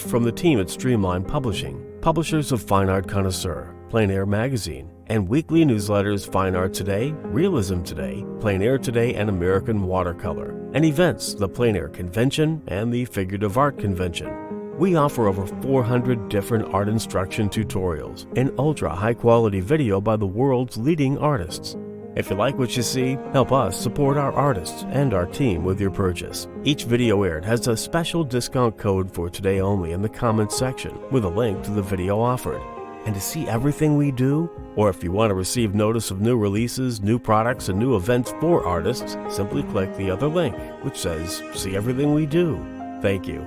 from the team at Streamline Publishing, publishers of Fine Art Connoisseur, Plein Air Magazine, and weekly newsletters Fine Art Today, Realism Today, Plein Air Today, and American Watercolor, and events, the Plein Air Convention and the Figurative Art Convention. We offer over 400 different art instruction tutorials and ultra high-quality video by the world's leading artists. If you like what you see, help us support our artists and our team with your purchase. Each video aired has a special discount code for today only in the comments section with a link to the video offered. And to see everything we do, or if you want to receive notice of new releases, new products, and new events for artists, simply click the other link, which says, "See everything we do." Thank you.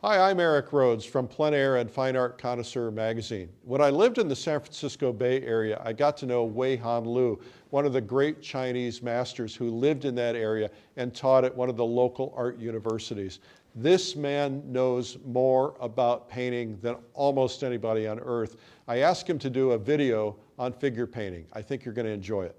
Hi, I'm Eric Rhodes from Plein Air and Fine Art Connoisseur magazine. When I lived in the San Francisco Bay Area, I got to know Huihan Liu, one of the great Chinese masters who lived in that area and taught at one of the local art universities. This man knows more about painting than almost anybody on earth. I asked him to do a video on figure painting. I think you're going to enjoy it.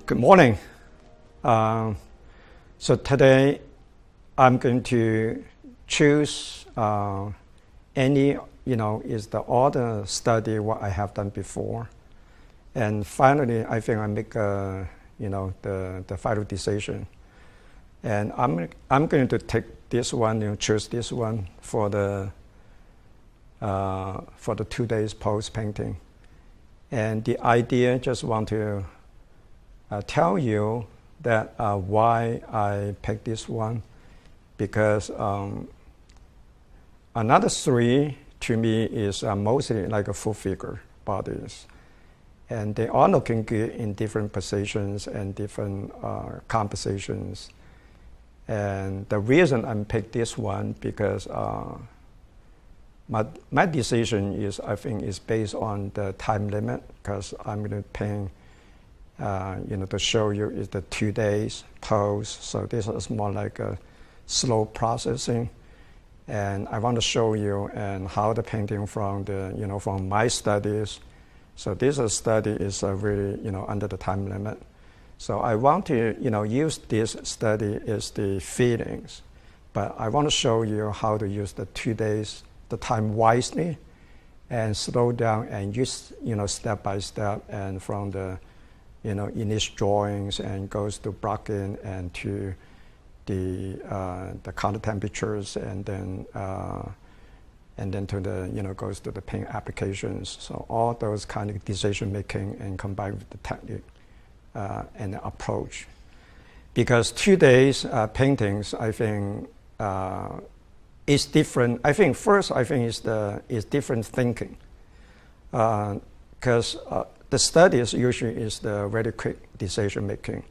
Good morning. So today I'm going to choose any, is the order study what I have done before. And finally, I think I make, the final decision. And I'm going to take this one, choose this one for the 2 days post painting. And the idea, just want to tell you that why I picked this one, because another three to me is mostly like a full figure bodies, and they are looking good in different positions and different compositions. And the reason I picked this one because my decision is, I think, is based on the time limit, because I'm going to paint. To show you is the 2 days pose. So this is more like a slow processing, and I want to show you and how the painting from the from my studies. So this study is really under the time limit. So I want to use this study as the feelings, but I want to show you how to use the 2 days, the time wisely, and slow down and use step by step, and from the initial drawings and goes to blocking and to the color temperatures, and then to the goes to the paint applications. So all those kind of decision making and combined with the technique and the approach. Because 2 days paintings, I think is different. I think first is different thinking, because the studies usually is the very quick decision making.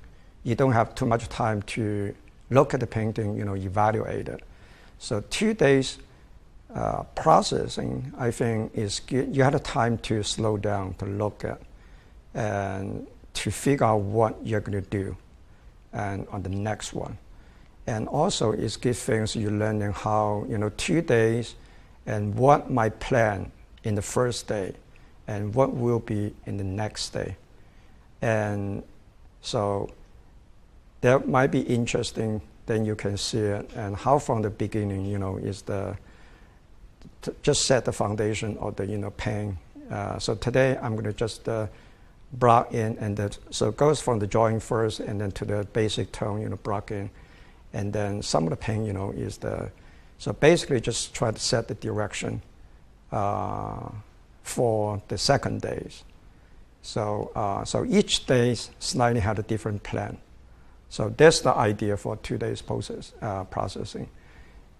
You don't have too much time to look at the painting, evaluate it. So 2 days processing, I think, is good. You have the time to slow down, to look at, and to figure out what you're going to do, and on the next one. And also, it's good things you're learning how 2 days, and what my plan in the first day, and what will be in the next day. And so that might be interesting, then you can see it, and how from the beginning, is just set the foundation of the, paint. So today I'm gonna just block in, and so it goes from the drawing first, and then to the basic tone, block in. And then some of the paint, is so basically just try to set the direction for the second days. So each day slightly had a different plan. So that's the idea for 2 days processing.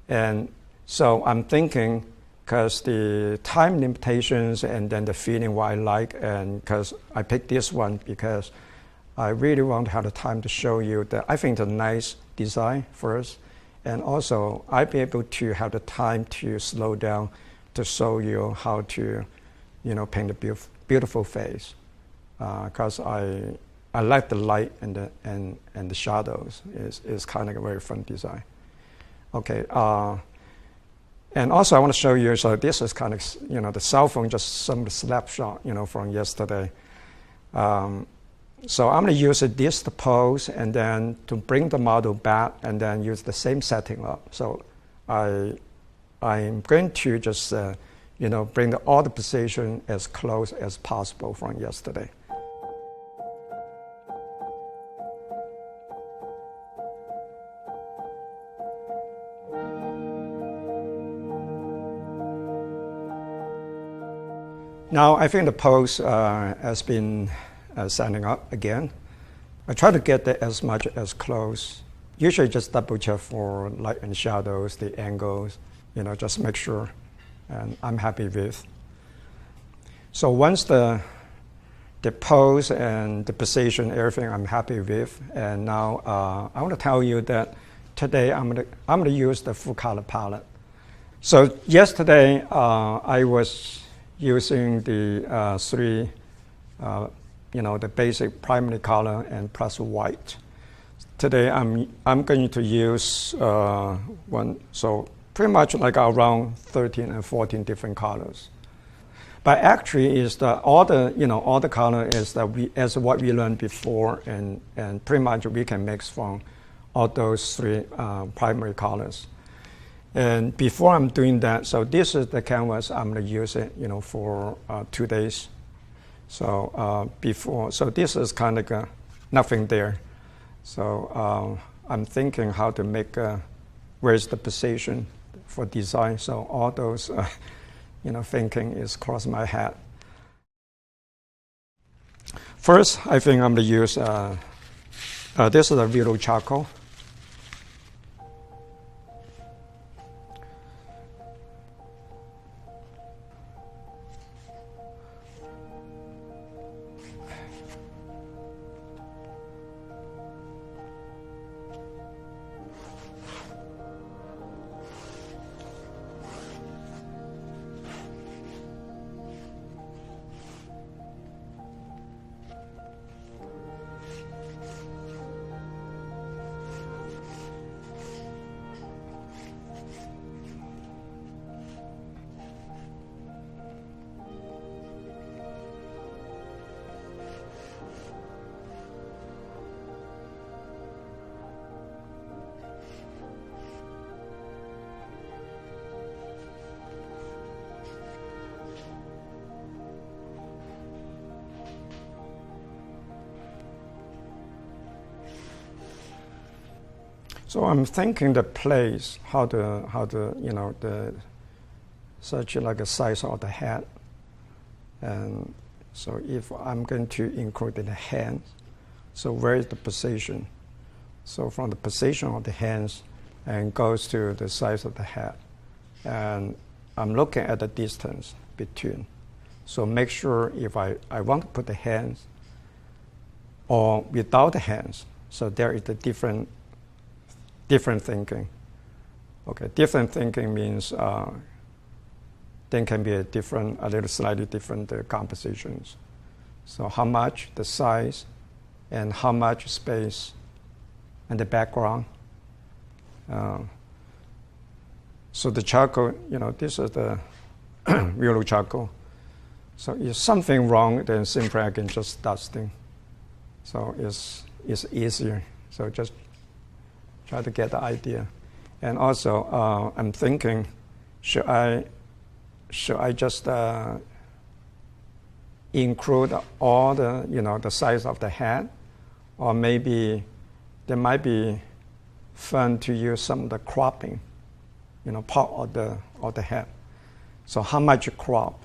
And so I'm thinking because the time limitations and then the feeling what I like, and because I picked this one because I really want to have the time to show you that I think it's a nice design first, and also I'll be able to have the time to slow down to show you how to, paint a beautiful face, because I like the light and the shadows. Is kind of a very fun design. Okay, and also I want to show you. So this is kind of the cell phone, just some snapshot from yesterday. So I'm going to use this to pose and then to bring the model back and then use the same setting up. So I'm going to just bring all the position as close as possible from yesterday. Now I think the pose has been setting up again. I try to get that as much as close. Usually just double check for light and shadows, the angles, just make sure, and I'm happy with. So once the pose and the position, everything I'm happy with, and now I want to tell you that today I'm gonna use the full color palette. So yesterday I was using the three, the basic primary color and plus white. Today I'm going to use one, so pretty much like around 13 and 14 different colors. But actually, is all the color is that as what we learned before, and pretty much we can mix from all those three primary colors. And before I'm doing that, so this is the canvas I'm going to use it, for 2 days. So so this is kind of nothing there. So I'm thinking how to make where's the position for design. So all those thinking is cross my head. First, I think I'm going to use this is a Velo charcoal. So I'm thinking the place, how the such like a size of the head, and so if I'm going to include the hands, so where is the position? So from the position of the hands, and goes to the size of the head, and I'm looking at the distance between. So make sure if I want to put the hands or without the hands, so there is a different thinking. Okay, different thinking means then can be a little slightly different compositions. So how much the size and how much space and the background. So the charcoal, this is the Velo charcoal. So if something wrong, then simply I can just dusting. So it's easier. So just try to get the idea. And also, I'm thinking, should I just include all the size of the head, or maybe there might be fun to use some of the cropping, part of the head. So how much you crop,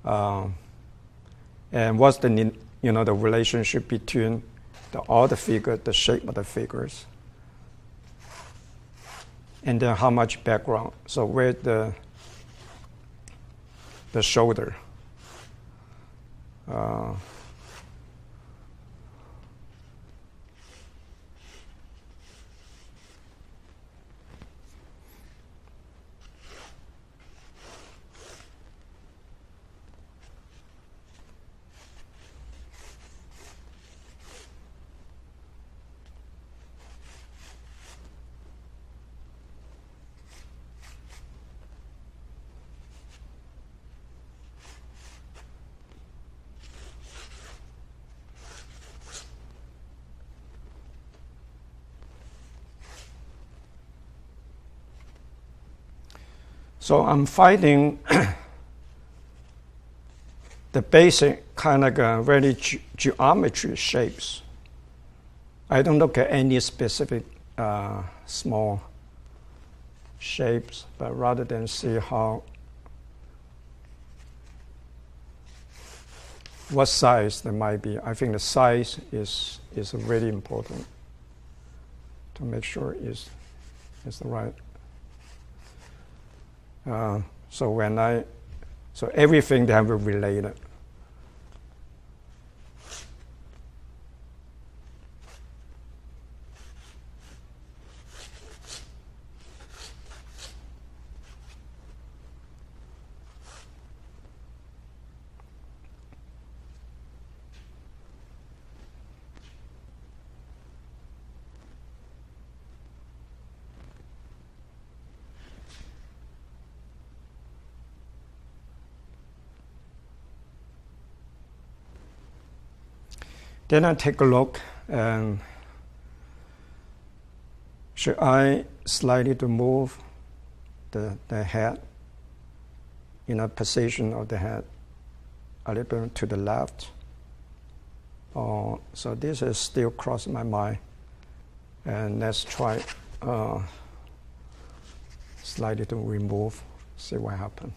and what's the the relationship between all the figures, the shape of the figures. And then how much background? So where the shoulder. So I'm finding the basic kind of very geometry shapes. I don't look at any specific small shapes, but rather than see what size there might be. I think the size is really important to make sure it's the right. So everything they have related. Then I take a look, and should I slightly to move the head in a position of the head a little bit to the left? So this is still crossing my mind, and let's try slightly to remove, see what happens.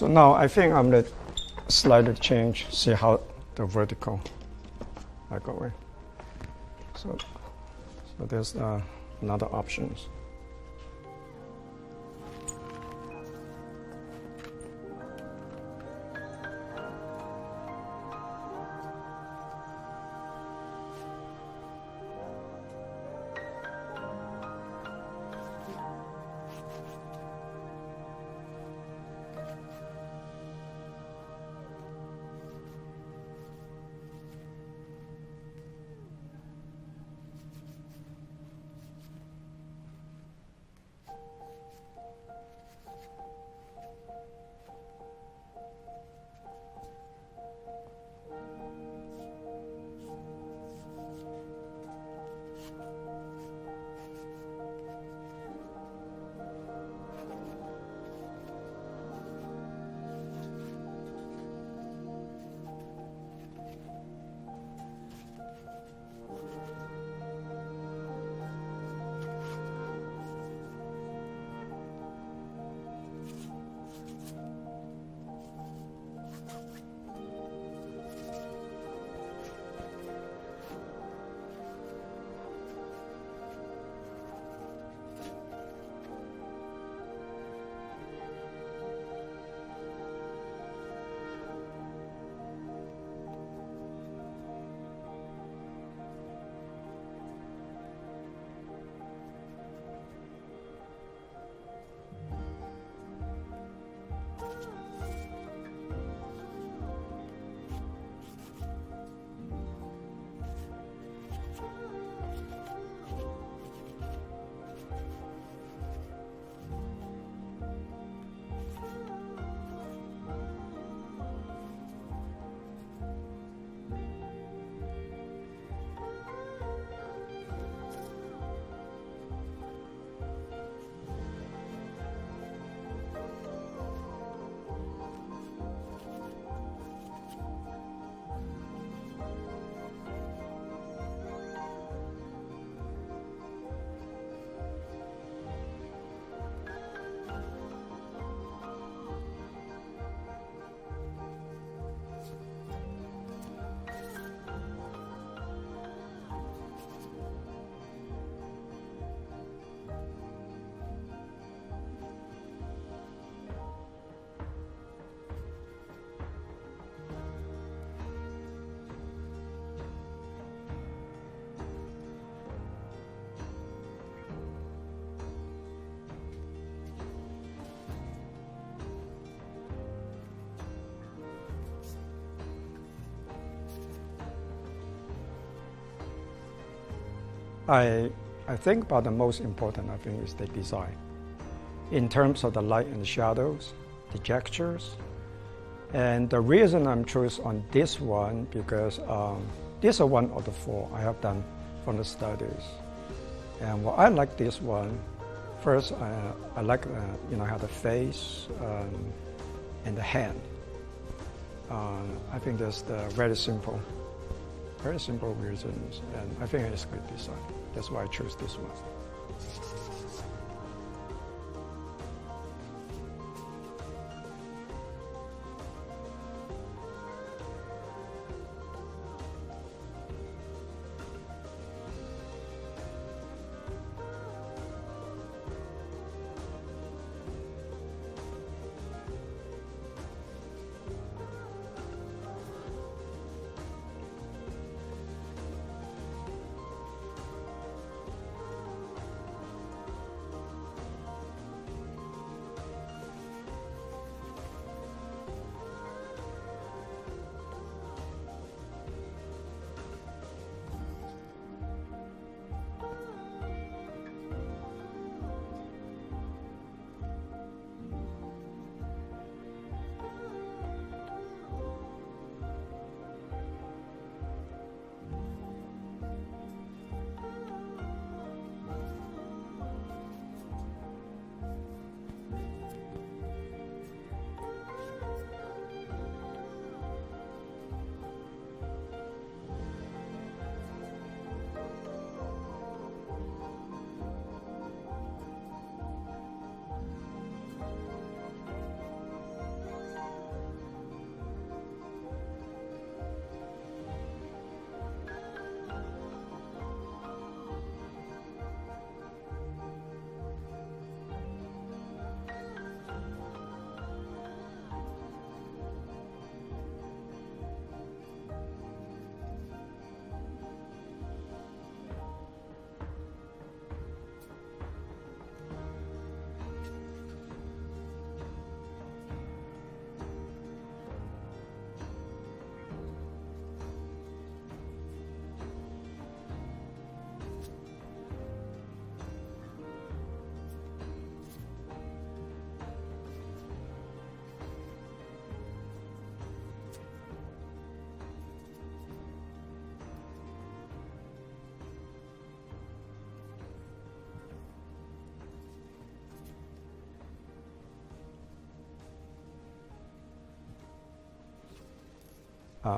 So now I think I'm going to slightly change, see how the vertical I go in. So there's another options. I think about the most important, I think, is the design. In terms of the light and the shadows, the textures. And the reason I'm choosing on this one, because this is one of the 4 I have done from the studies. And what I like this one, first, I like, how the face and the hand. I think that's the very simple reasons, and I think it's good design. That's why I chose this one.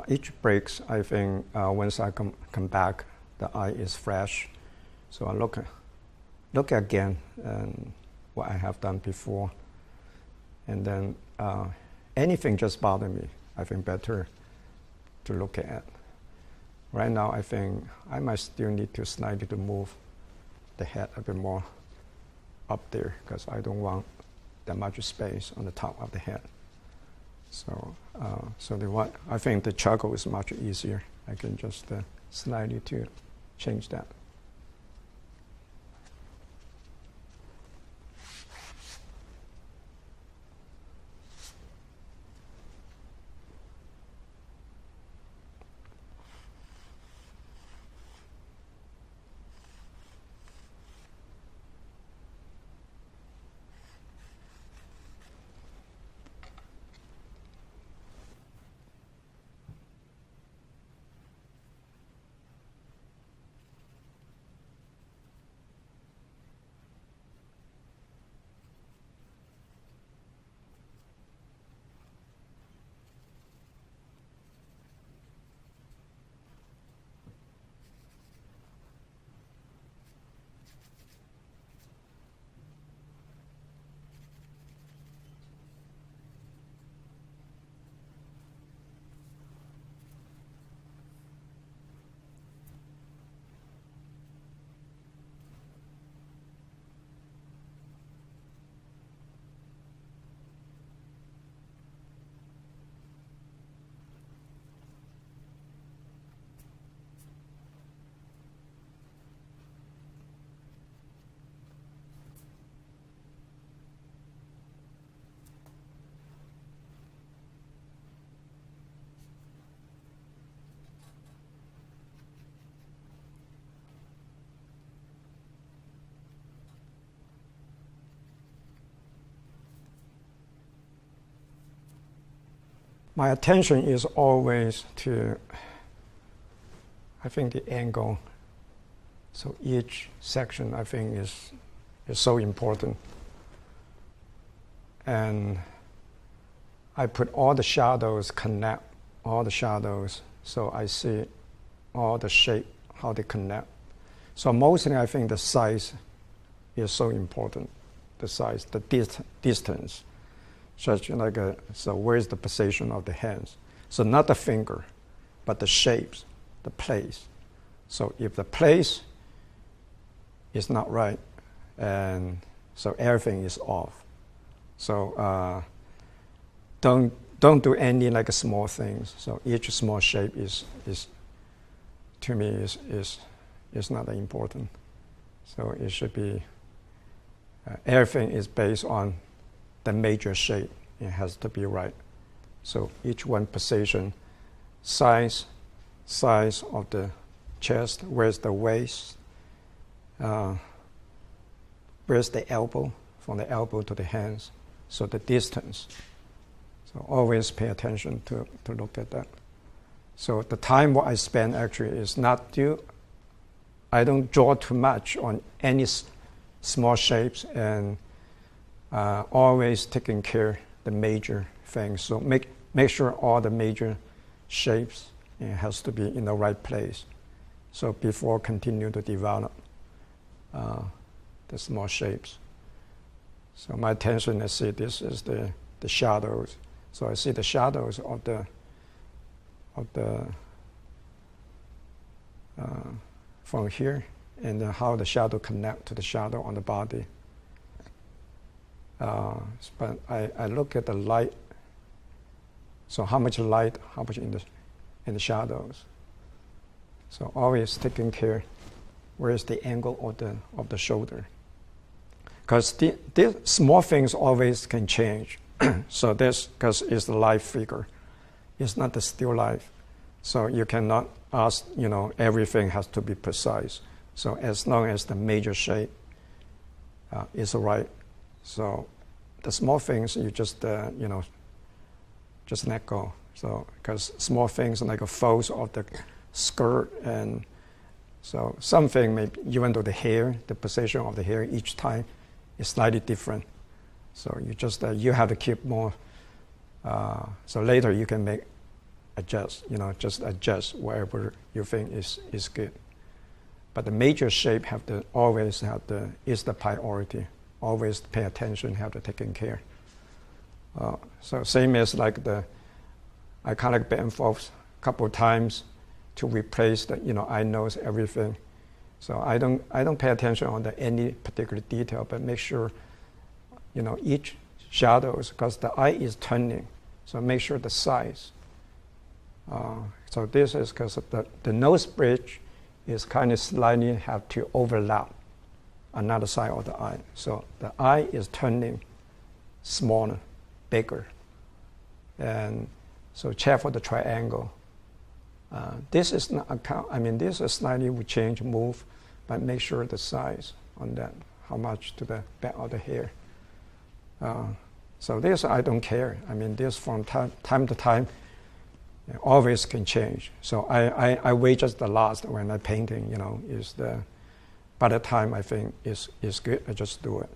each breaks, I think once I come back, the eye is fresh. So I look again and what I have done before. And then anything just bother me, I think better to look at. Right now, I think I might still need to slightly to move the head a bit more up there because I don't want that much space on the top of the head. So, I think the charcoal is much easier. I can just slightly to change that. My attention is always to, I think, the angle. So each section, I think, is so important. And I put all the shadows, connect all the shadows, so I see all the shape, how they connect. So mostly, I think the size is so important. The size, the distance. Such like so where's the position of the hands? So not the finger, but the shapes, the place. So if the place is not right, and so everything is off. So don't do any like small things. So each small shape is to me is not that important. So it should be everything is based on the major shape. It has to be right. So each one position, size of the chest, where's the waist, where's the elbow, from the elbow to the hands, so the distance. So always pay attention to look at that. So the time what I spend actually is not due, I don't draw too much on any small shapes, and always taking care the major things. So make sure all the major shapes has to be in the right place. So before continue to develop the small shapes. So my attention, I see this is the shadows. So I see the shadows of the from here, and then how the shadow connect to the shadow on the body. But I look at the light. So how much light, how much in the shadows. So always taking care where is the angle of the shoulder. Because the small things always can change. So this, because it's the live figure, it's not the still life. So you cannot ask, everything has to be precise. So as long as the major shape is right. So the small things you just just let go. So because small things like a folds of the skirt, and so something maybe even though the hair, the position of the hair each time is slightly different. So you just you have to keep more. So later you can make adjust, just adjust wherever you think is good. But the major shape is the priority. Always pay attention, have to taken care. So same as like I kind of back and forth a couple of times to replace I knows everything. So I don't pay attention on any particular detail, but make sure, each shadows, because the eye is turning. So make sure the size. So this is because the nose bridge is kind of slightly have to overlap another side of the eye. So the eye is turning smaller, bigger. And so check for the triangle. This is not this is slightly will change, move, but make sure the size on that, how much to the back of the hair. So this I don't care. This from time to time, always can change. So I wait just the last when I painting, is by the time I think is good, I just do it.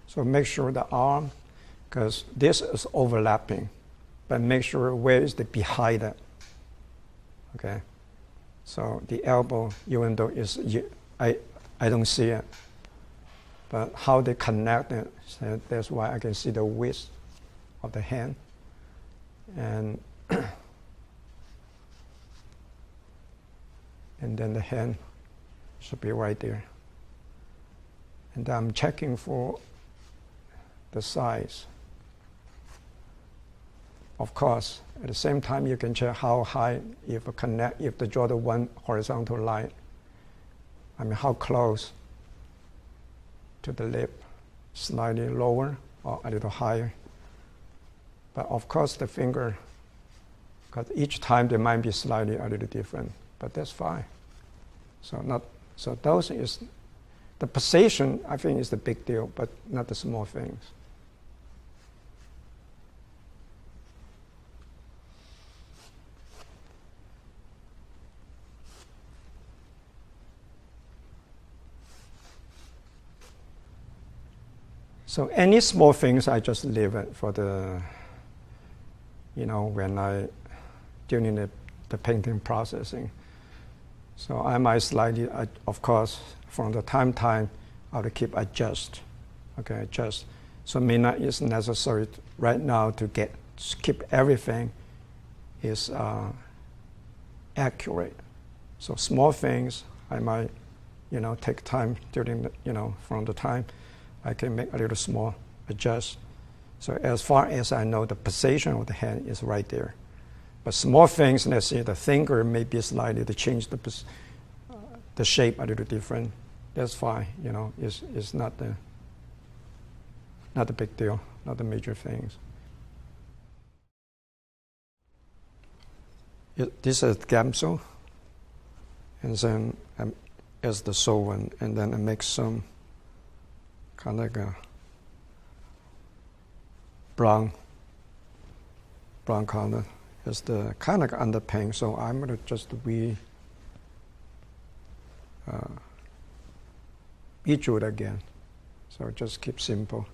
So make sure the arm, because this is overlapping, but make sure where is the behind it. Okay, so the elbow, even though I don't see it, but how they connect it, so that's why I can see the width of the hand, and and then the hand should be right there. And I'm checking for the size. Of course, at the same time, you can check how high, if they draw the one horizontal line, how close to the lip, slightly lower or a little higher. But of course, the finger, because each time they might be slightly a little different, but that's fine. So those is, the position, I think, is the big deal, but not the small things. So any small things, I just leave it for the, when during the painting processing. So I might slightly, of course, from the time, I'll keep adjust. So may not is necessary right now to keep everything is accurate. So small things, I might, take time during from the time. I can make a little small adjust. So as far as I know, the position of the hand is right there. But small things, let's say the finger may be slightly to change the shape a little different. That's fine. It's not the big deal, not the major things. This is gamso, and then as the solvent, and then I make some kind of like a brown color as the kind of underpaint. So I'm going to just redo it again. So just keep simple.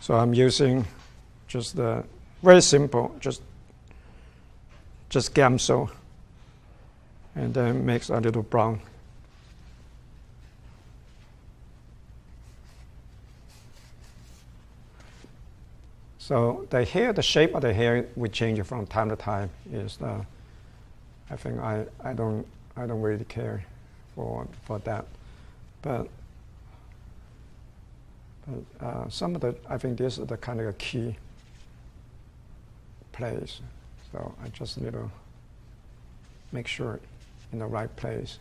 So I'm using just the very simple, just gamso, and then mix a little brown. So the hair, the shape of the hair, we change it from time to time. I think I don't really care for that, but some of the, I think this is the kind of a key place. So I just need to make sure in the right place.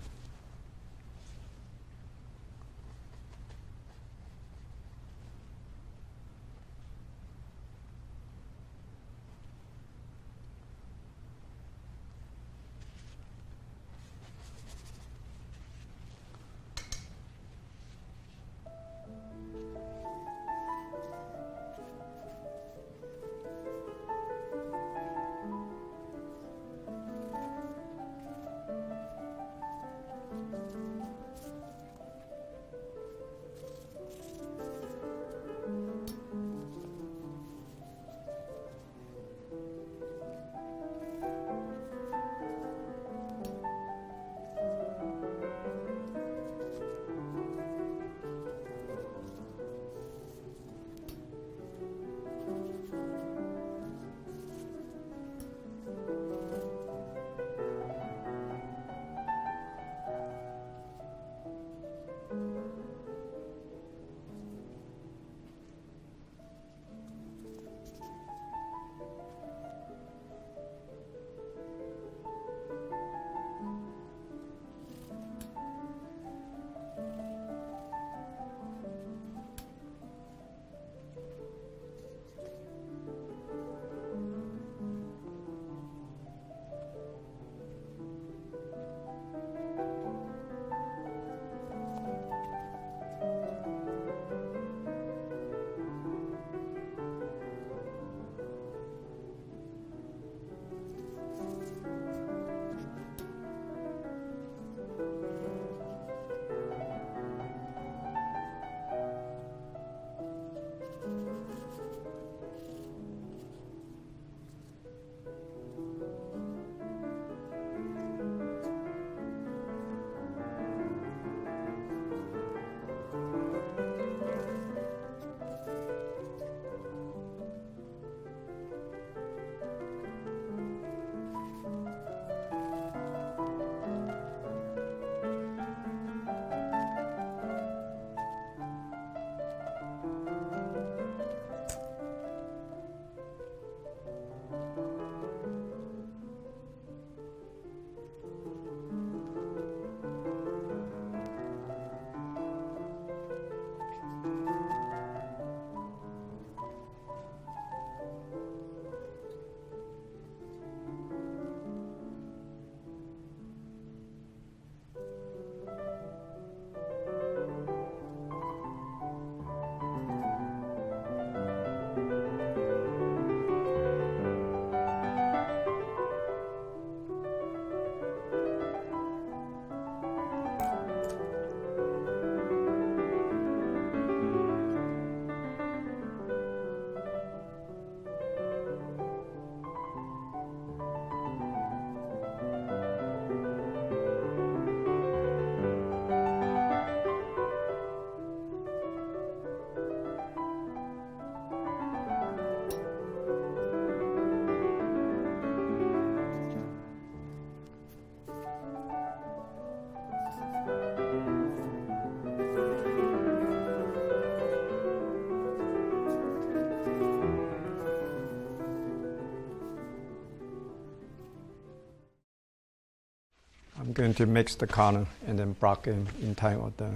going to mix the color and then block in time of the,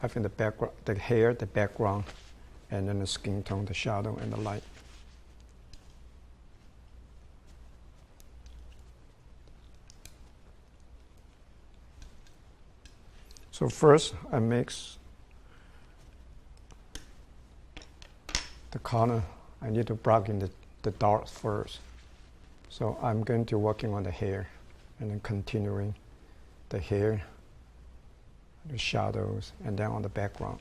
I think the background, the hair, the background, and then the skin tone, the shadow, and the light. So first, I mix the color. I need to block in the dark first. So I'm going to working on the hair, and then continuing the hair, the shadows, and then on the background.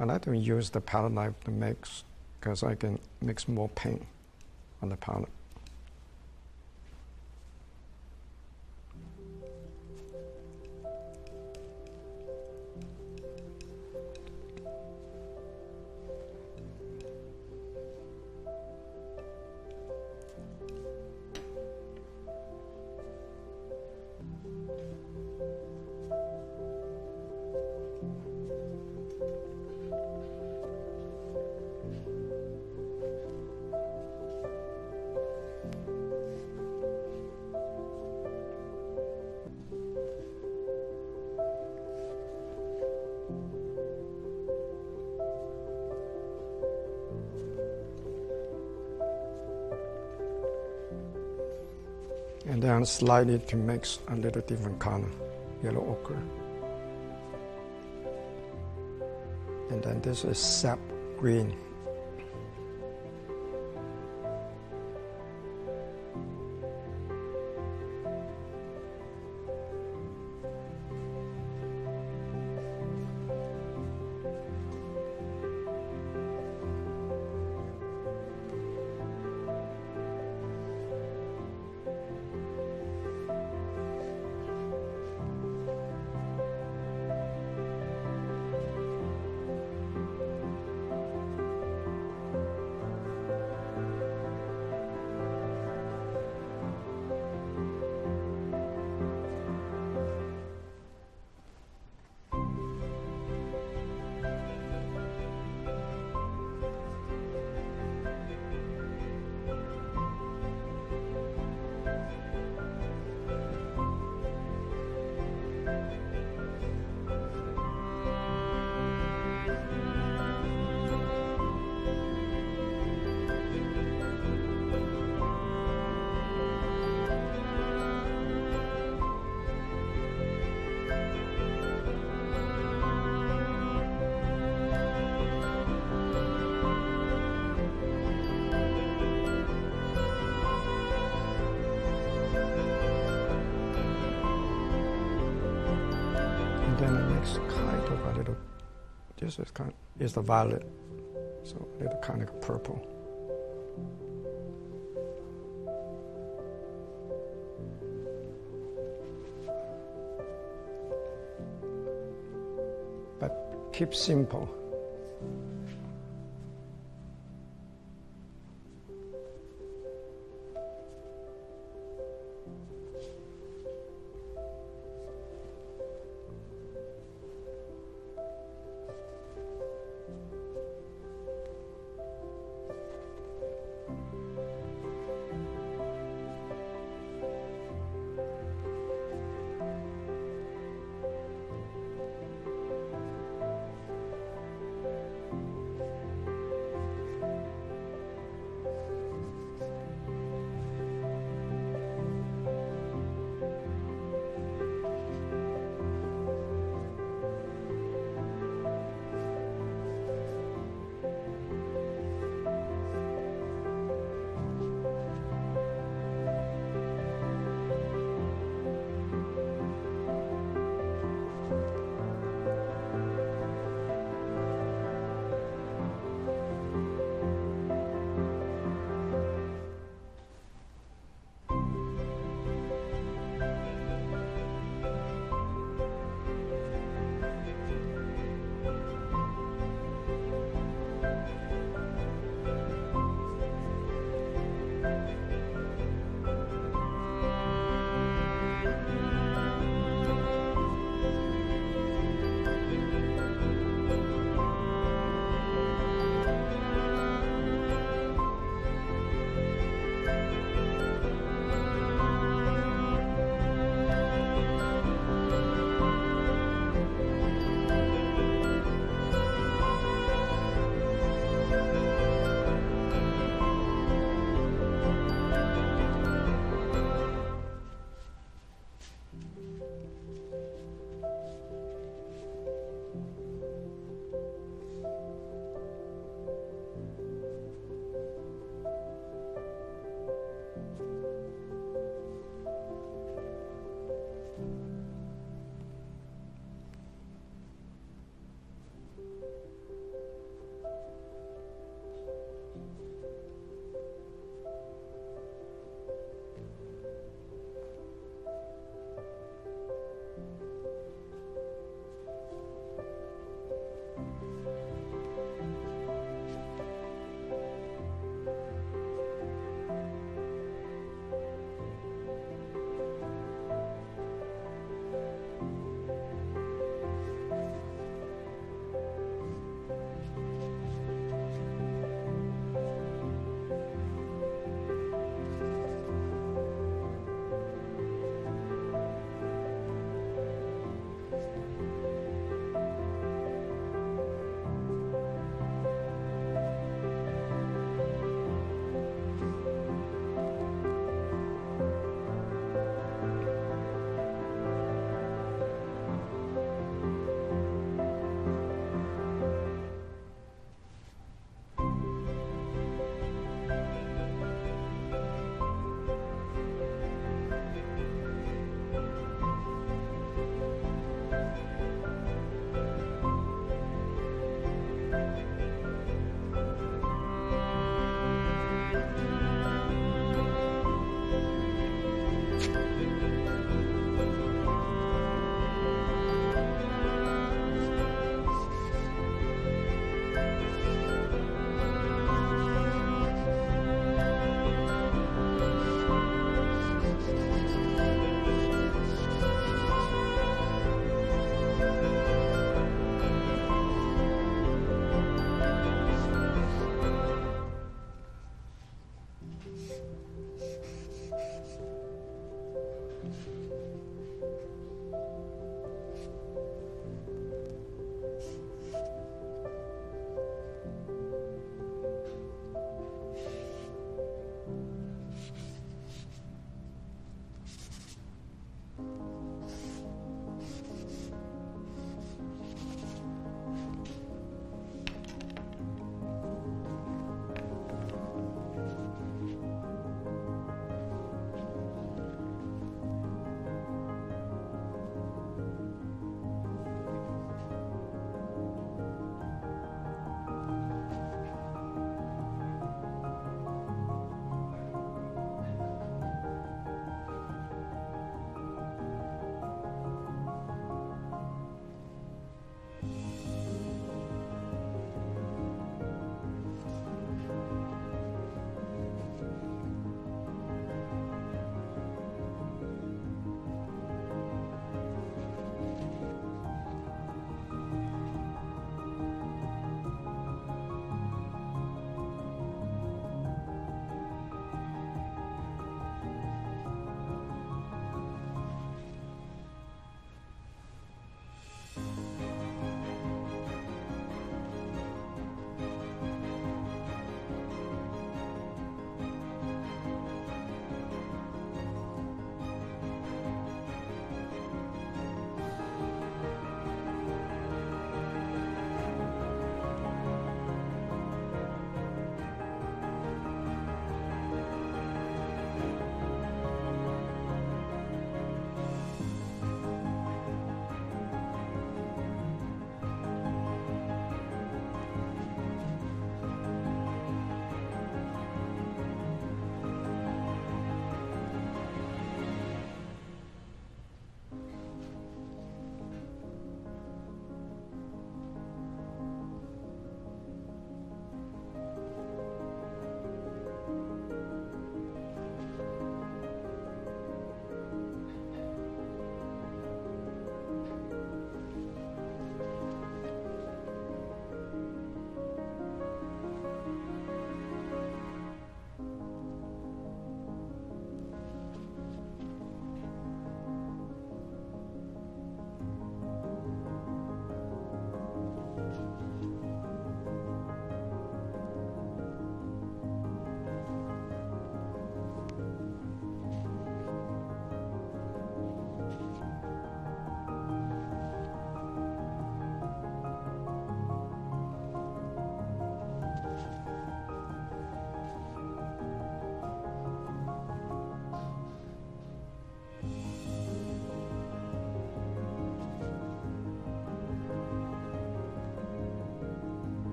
I like to use the palette knife to mix, because I can mix more paint on the palette. And then slightly to mix a little different color, yellow ochre. And then this is sap green. Then I mix kind of a little, this is the violet, so a little kind of purple. But keep simple.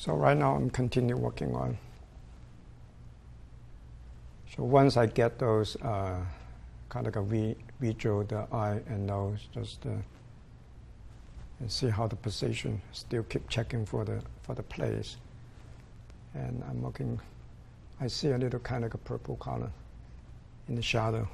So right now I'm continue working on. So once I get those kind of a visual, the eye and nose, just and see how the position. Still keep checking for the place. And I'm looking. I see a little kind of a purple color in the shadow.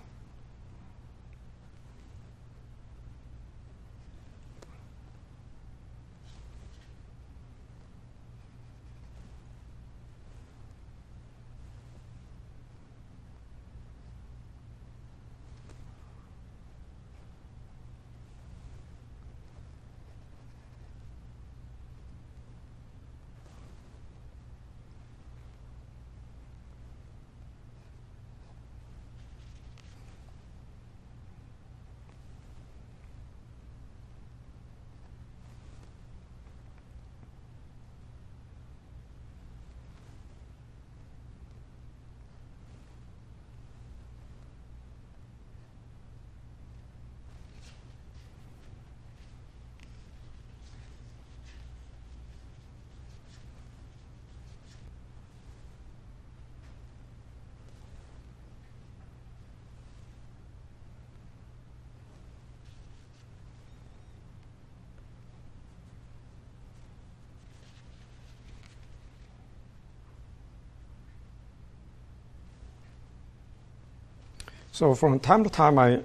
So from time to time, when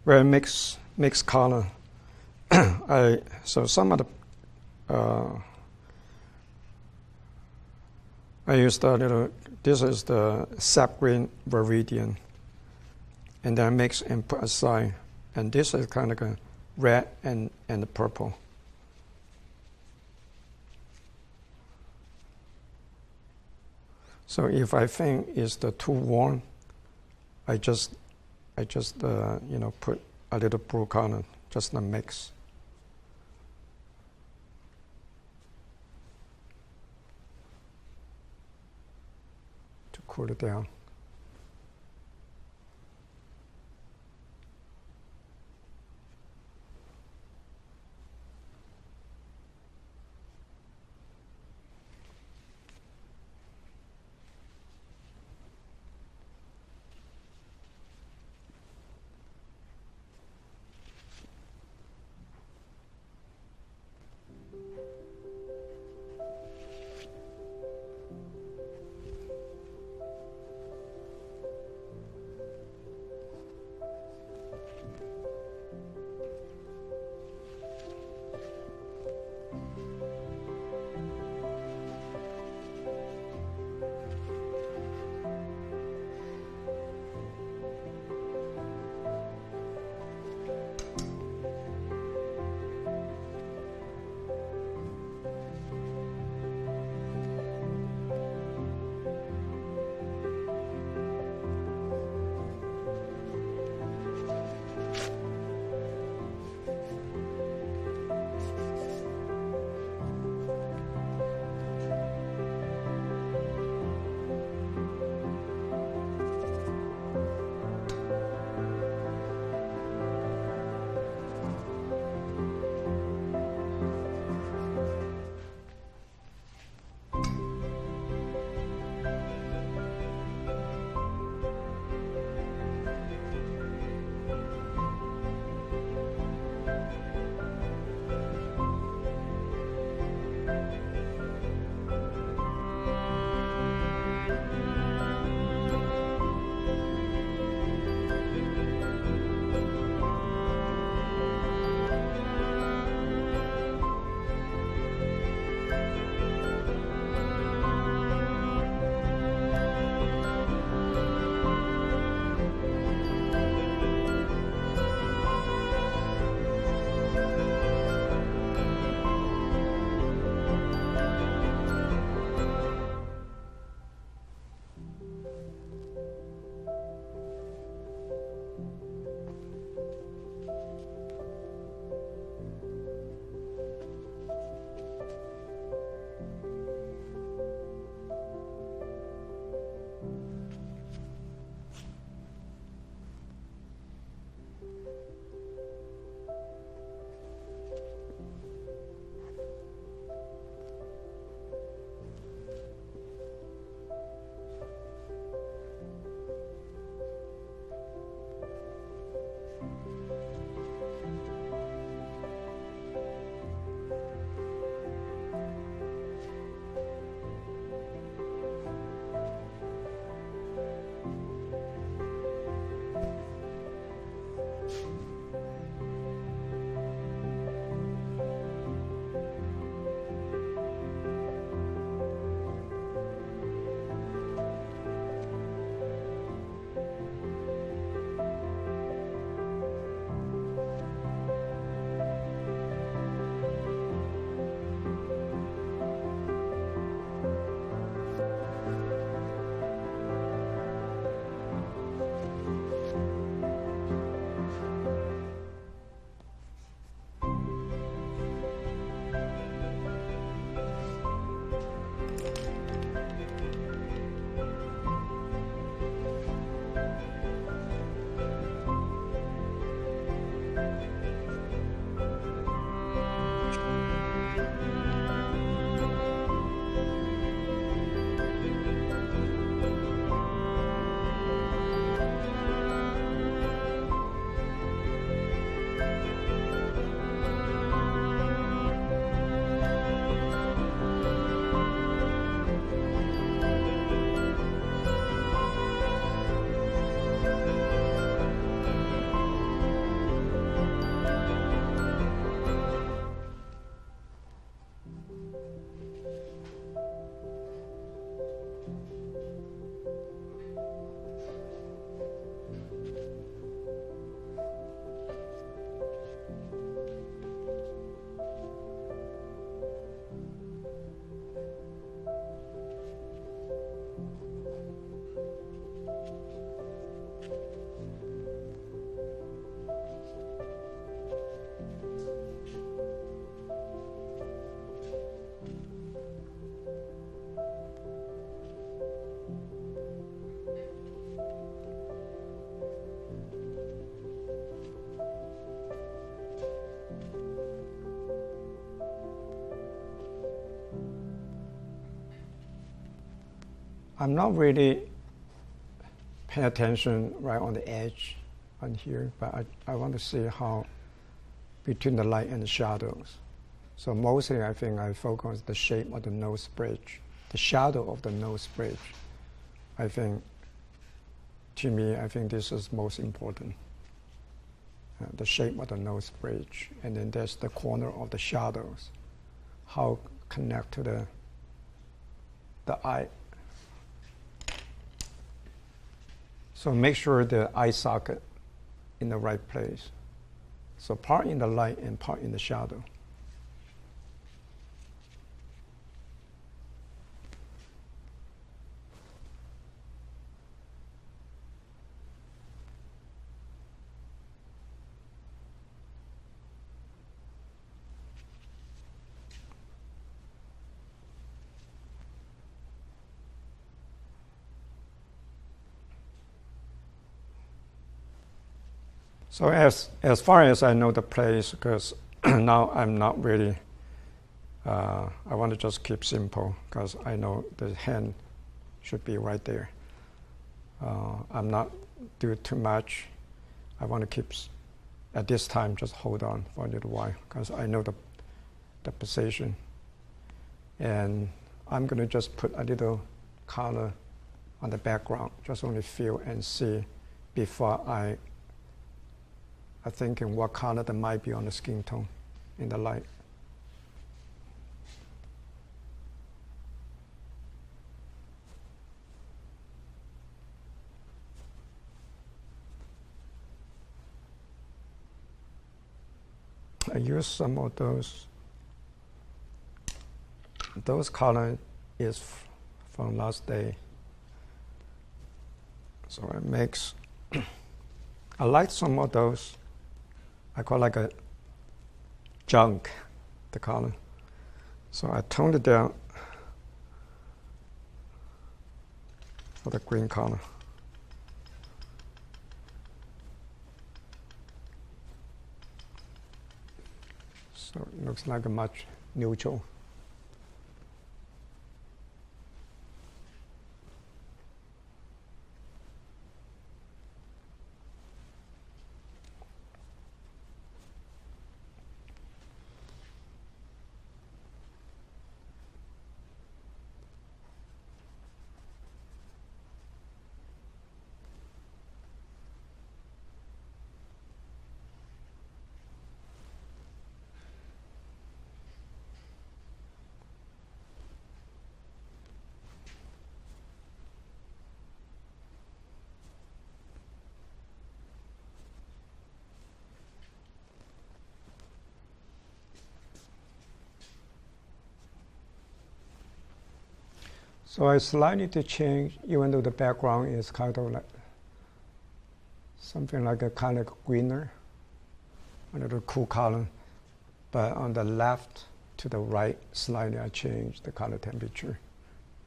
I mix color, so some of the I used a little. This is the sap green viridian, and then I mix and put aside. And this is kind of a red and the purple. So if I think it's too warm, I just put a little blue color, just a mix. To cool it down. I'm not really paying attention right on the edge on here, but I want to see how between the light and the shadows. So mostly I think I focus the shape of the nose bridge, the shadow of the nose bridge. I think, to me, I think this is most important. The shape of the nose bridge, and then there's the corner of the shadows, how connect to the eye. So make sure the eye socket in the right place. So part in the light and part in the shadow. So as far as I know the place, because now I'm not really, I want to just keep simple because I know the hand should be right there. I'm not doing too much. I want to keep, at this time, just hold on for a little while because I know the position. And I'm going to just put a little color on the background, just only feel and see before I thinking what color there might be on the skin tone in the light. I use some of those. Those color is from last day. So it makes, I like some of those. I call like a junk, the color. So I toned it down for the green color. So it looks like a much neutral. So I slightly to change, even though the background is kind of like something like a kind of greener, a little cool color. But on the left to the right, slightly I change the color temperature.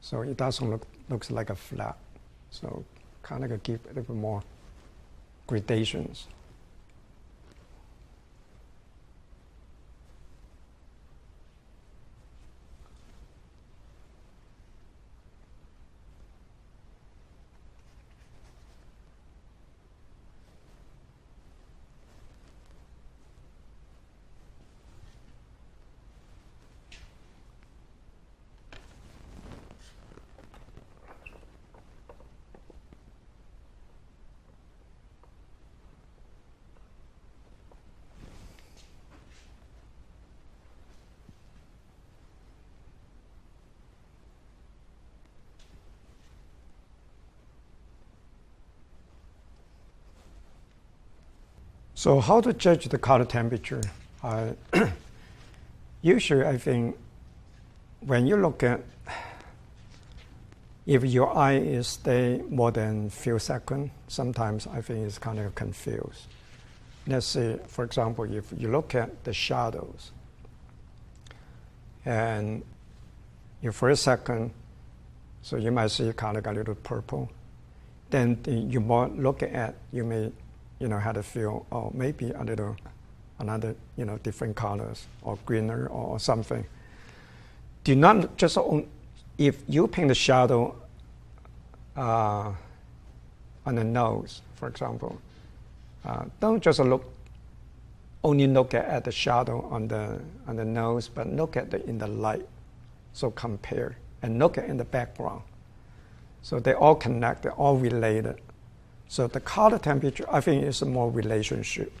So it doesn't looks like a flat. So kind of give a little bit more gradations. So how to judge the color temperature? Usually I think when you look at, if your eye is stay more than a few seconds, sometimes I think it's kind of confused. Let's say, for example, if you look at the shadows, and your first second, so you might see kind of a little purple. Then you more look at, you may, have to feel, oh, maybe a little, another, different colors, or greener, or something. Do not just, if you paint the shadow on the nose, for example. Don't just only look at the shadow on the nose, but look at in the light. So compare and look at in the background. So they all connect, they're all related. So the color temperature, I think, is a more relationship.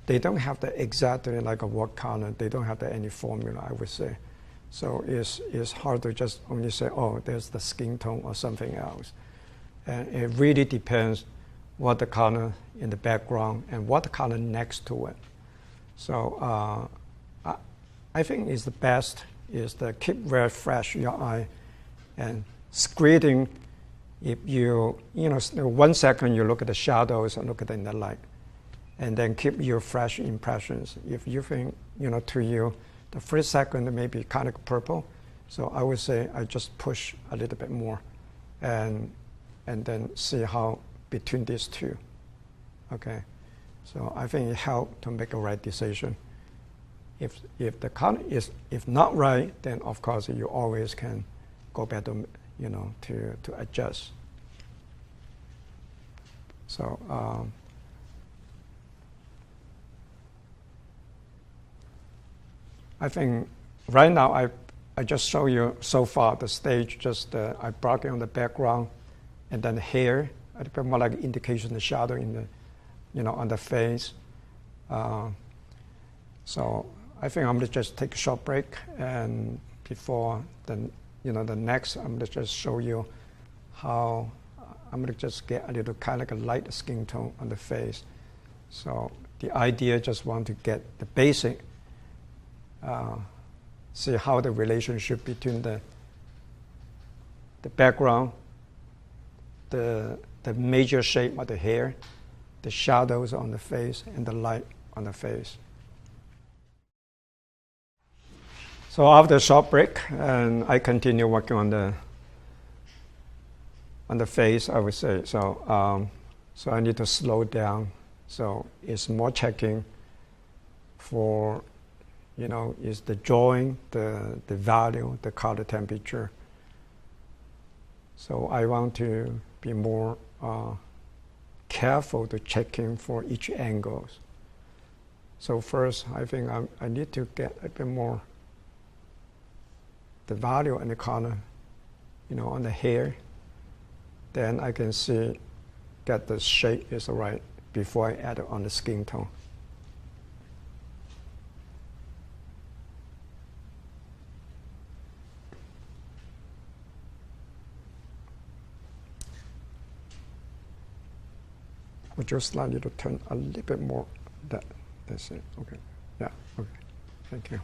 They don't have the exactly like a watercolor. They don't have any formula, I would say. So it's hard to just only say, oh, there's the skin tone or something else. And it really depends what the color in the background and what the color next to it. So I think is the best is to keep very fresh your eye and screening. If you 1 second you look at the shadows and look at in the light, and then keep your fresh impressions. If you think to you the first second may be kind of purple, so I would say I just push a little bit more, and then see how between these two. Okay, so I think it helps to make a right decision. If the color is not right, then of course you always can go back to to adjust. So I think right now I just show you so far the stage. Just I brought it on the background, and then hair a little bit more like indication the shadow in the on the face. So I think I'm gonna just take a short break, and before the next, I'm gonna just show you how I'm gonna just get a little kind of like a light skin tone on the face. So the idea just want to get the basic, see how the relationship between the background, the major shape of the hair, the shadows on the face, and the light on the face. So after a short break, and I continue working on the face, I would say. So so I need to slow down. So it's more checking for, is the drawing, the value, the color temperature. So I want to be more careful to checking for each angles. So first, I think I need to get a bit more the value and the color, on the hair. Then I can see that the shape is right before I add it on the skin tone. Would you slightly to turn a little bit more? That's it. Okay. Yeah. Okay. Thank you.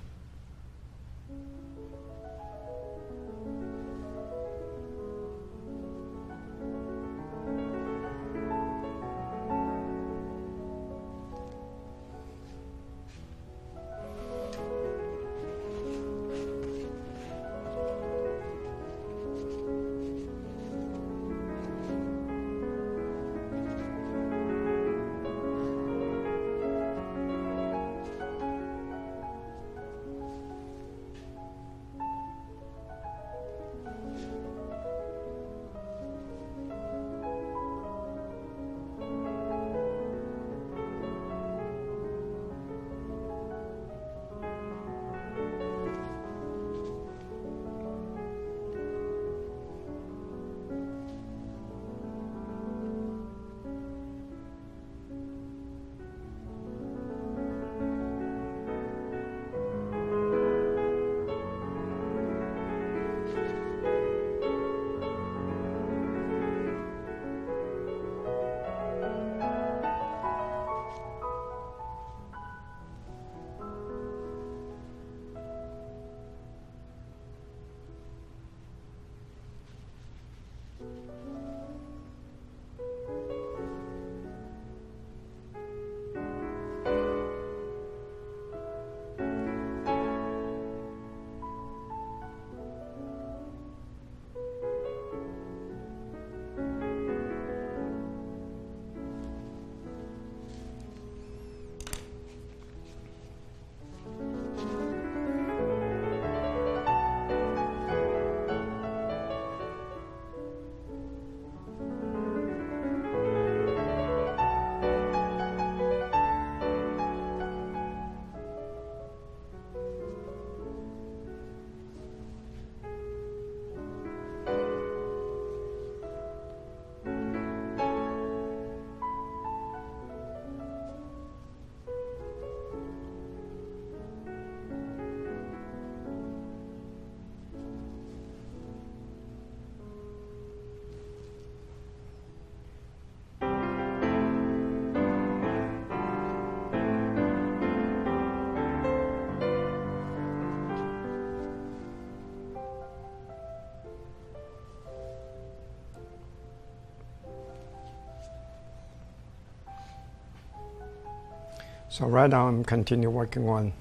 So right now I'm continue working on,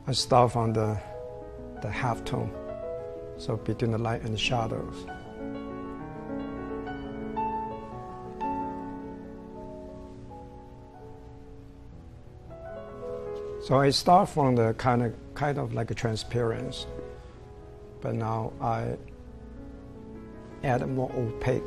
I start from the halftone, so between the light and the shadows. So I start from the kind of like a transparency, but now I add more opaque.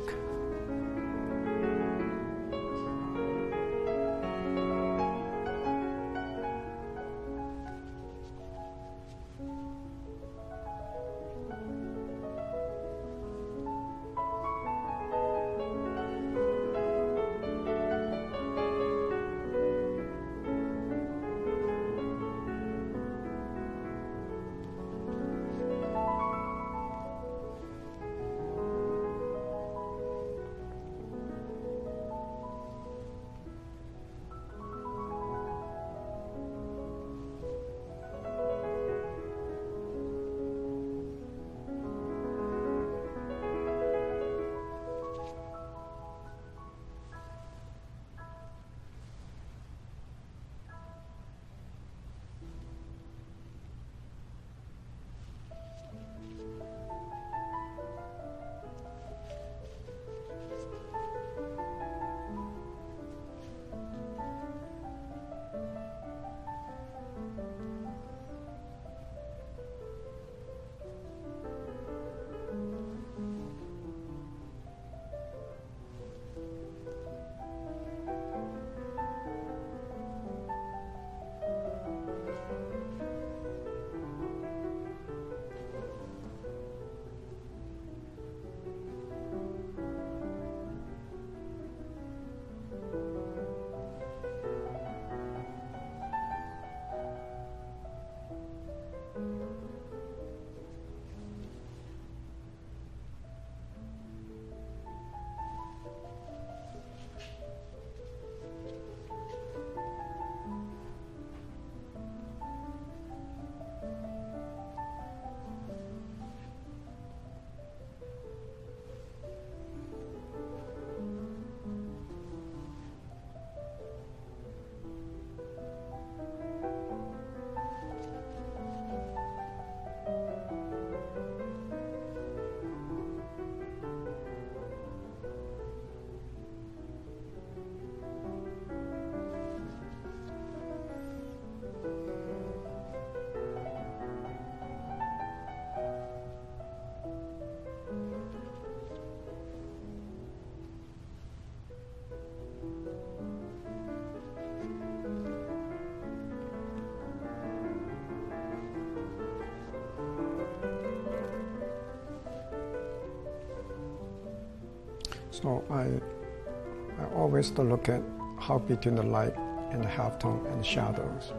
So I always look at how between the light and the halftone and the shadows.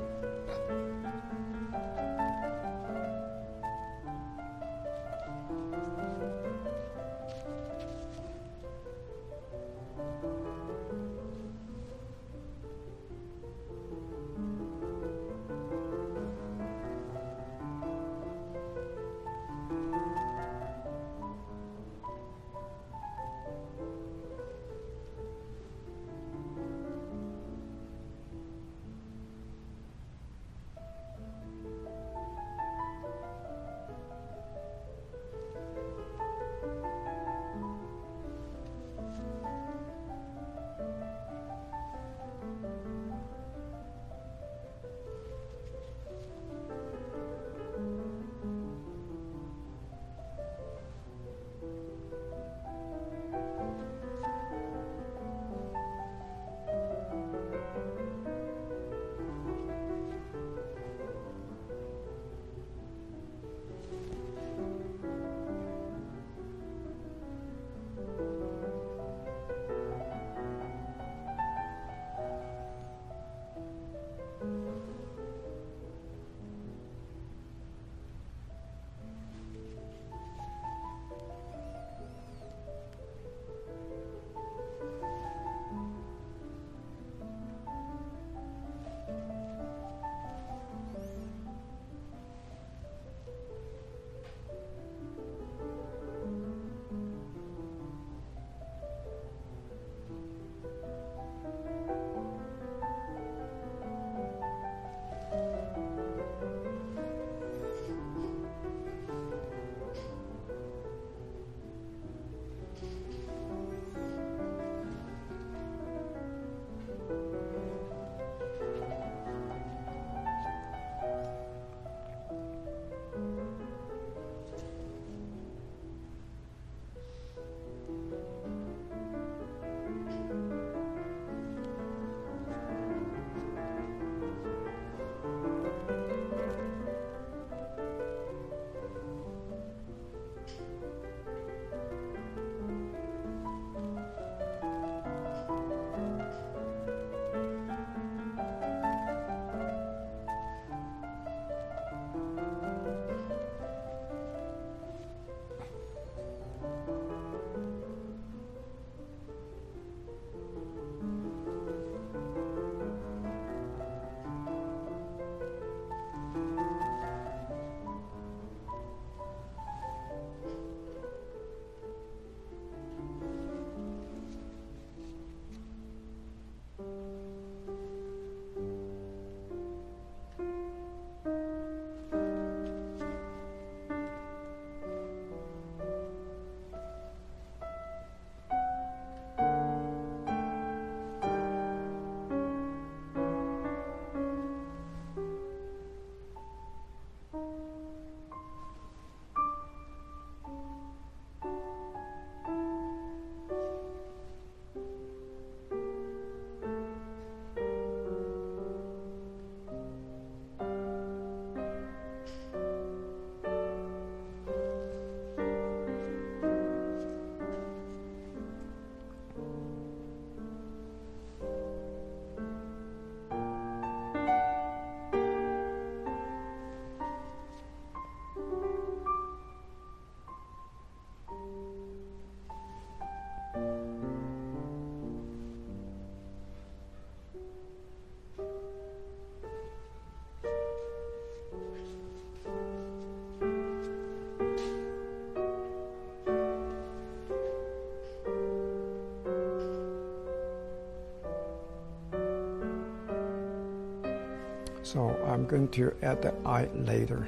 So I'm going to add the eye later.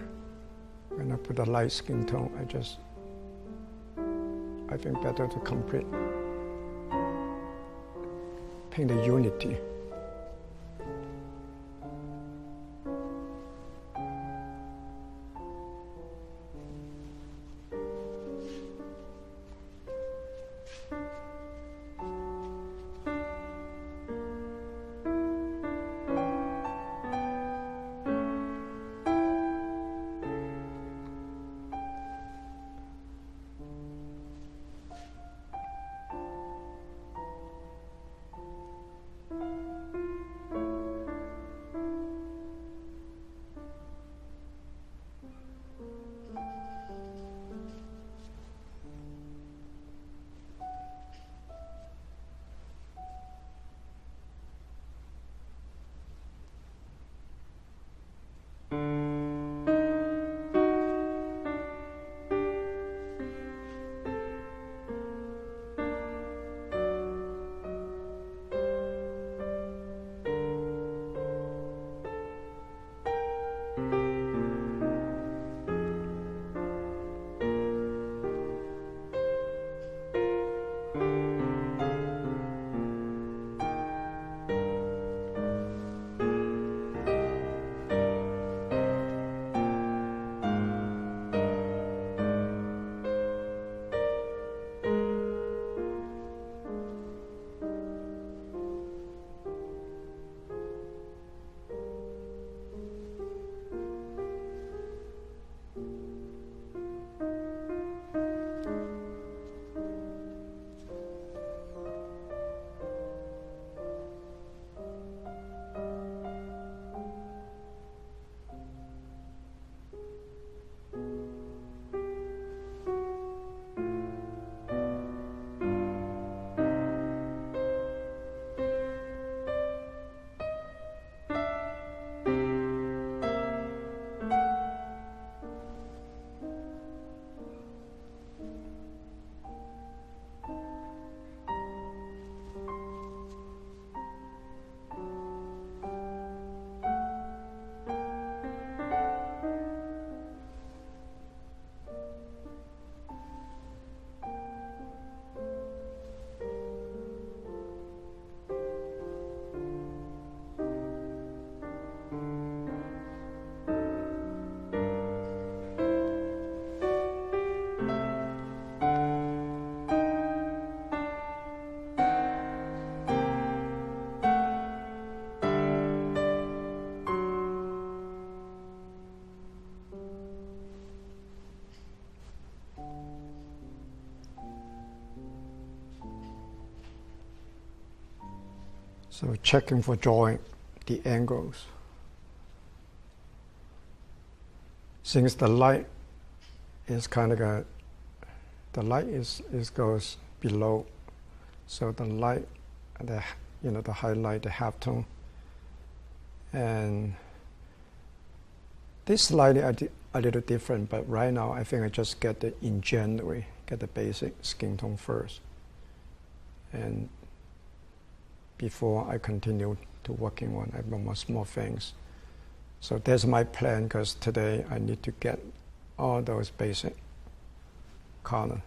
When I put a light skin tone, I think better to complete paint the unity. So checking for drawing the angles. Since the light is kind of the light is goes below, so the light, the highlight, the halftone, and this slightly a little different. But right now, I think I just get the basic skin tone first, and before I continue to working on more small things. So that's my plan, because today I need to get all those basic color.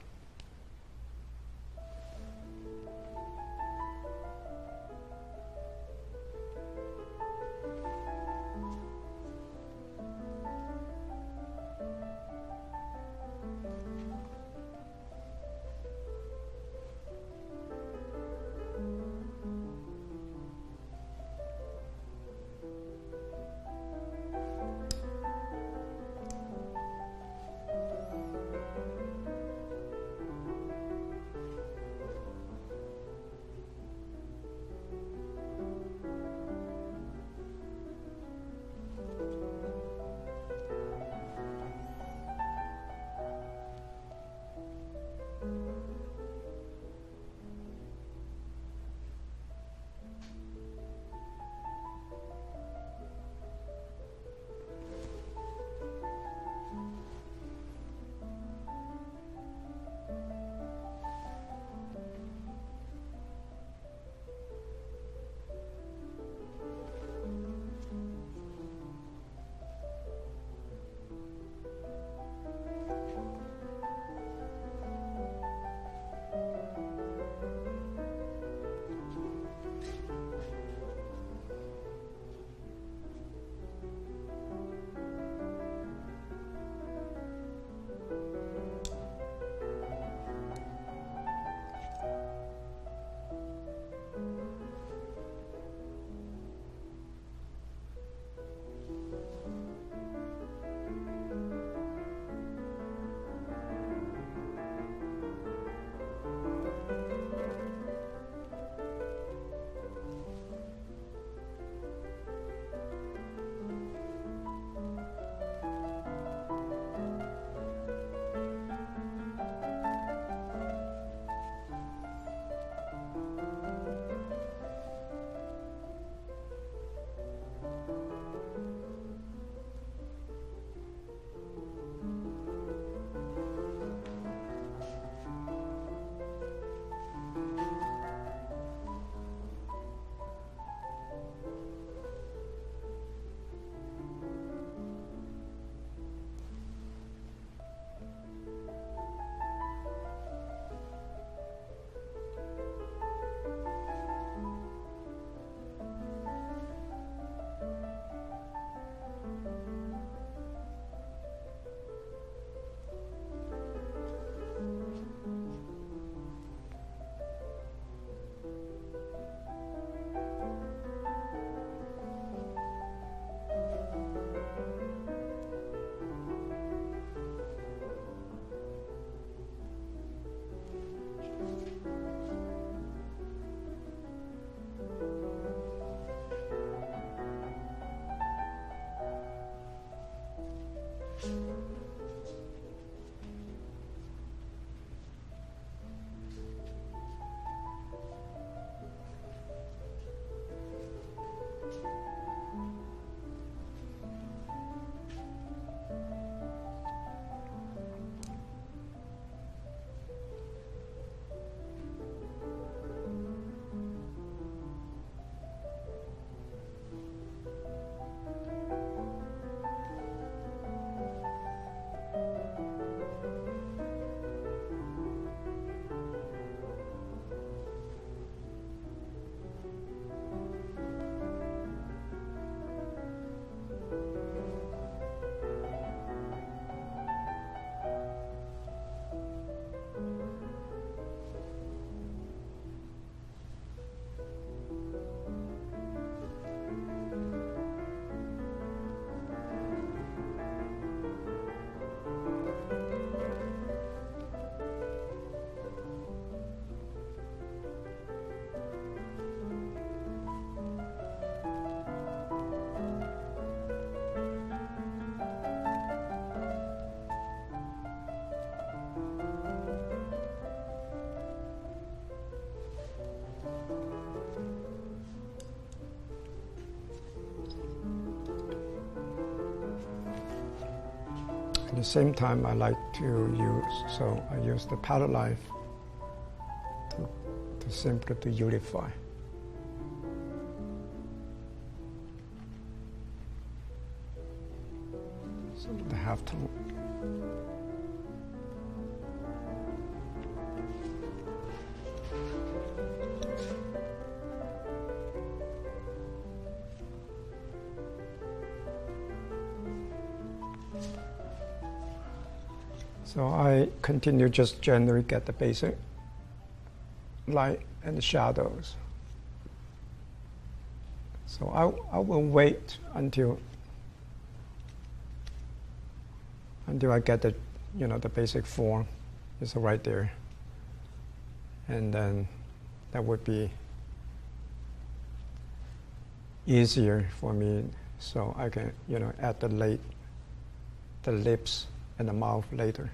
the same time, I like to use, so I use the palette knife to simply to unify. So the halftone. So I continue just generally get the basic light and the shadows. So I will wait until I get the the basic form is right there, and then that would be easier for me, so I can add the lips and the mouth later.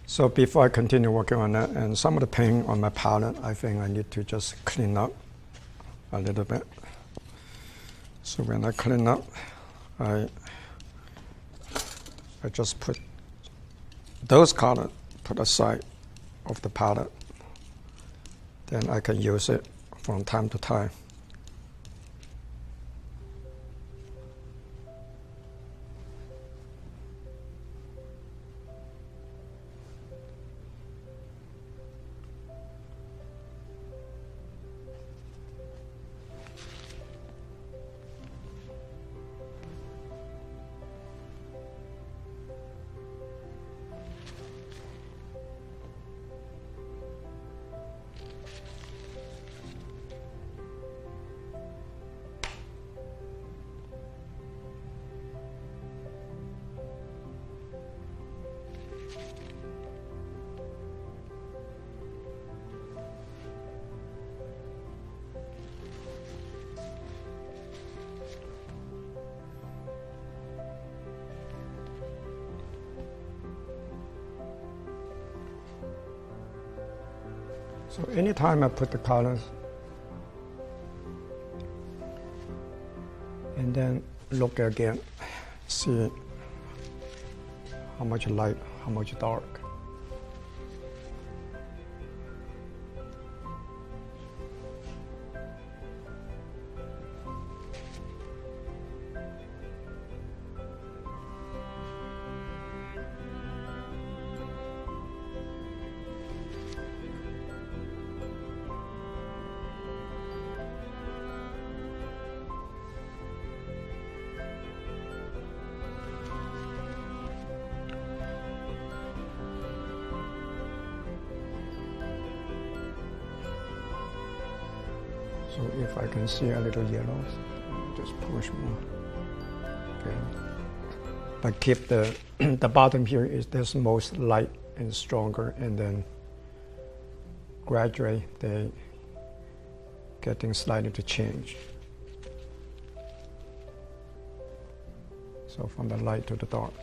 So before I continue working on that, and some of the paint on my palette, I think I need to just clean up a little bit. So when I clean up, I just put those colors put aside of the palette. Then I can use it from time to time. So anytime I put the colors and then look again, see how much light, how much dark. So if I can see a little yellows, just push more. Okay. But keep the the bottom here is this most light and stronger, and then gradually they getting slightly to change. So from the light to the dark.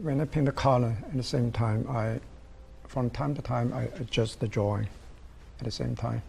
When I paint the color, at the same time, from time to time, I adjust the drawing at the same time.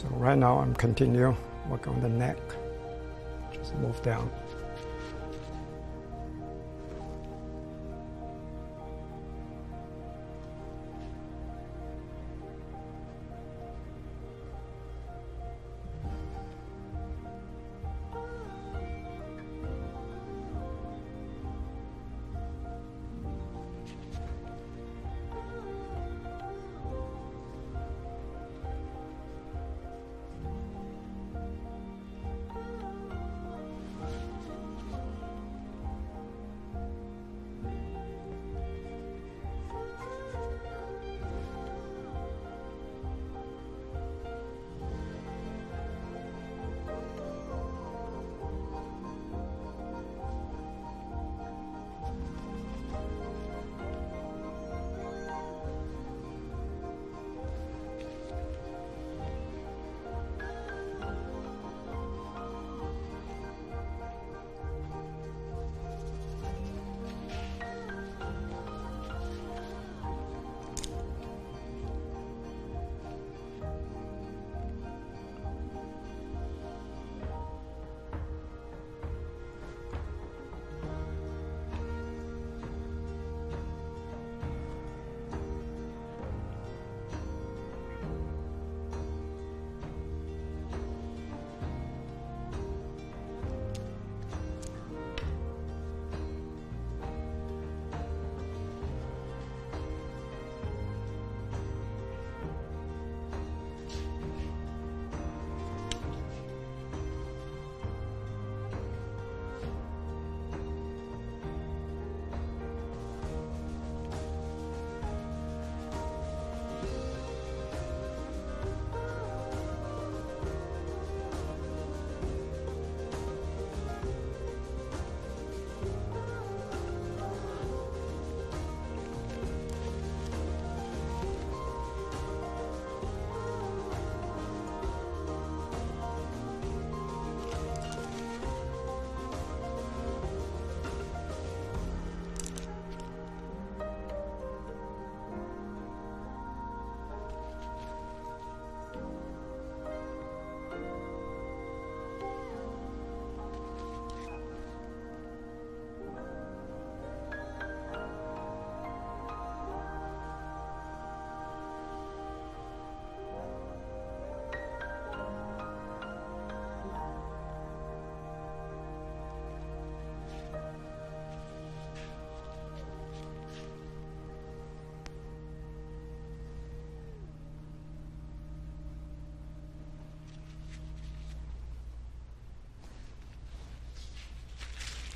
So right now I'm continue work on the neck, just move down.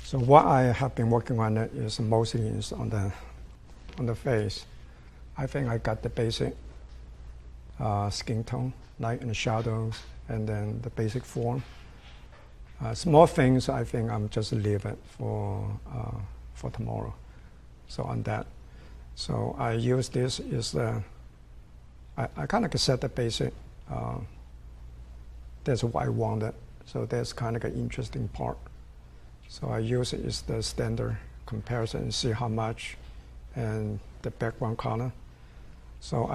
So what I have been working on it is mostly is on the face. I think I got the basic skin tone, light and shadows, and then the basic form. Small things I think I'm just leave it for tomorrow. So on that, so I use this is I kind of set the basic. That's what I wanted. So that's kind of an interesting part. So I use it as the standard comparison and see how much and the background color. So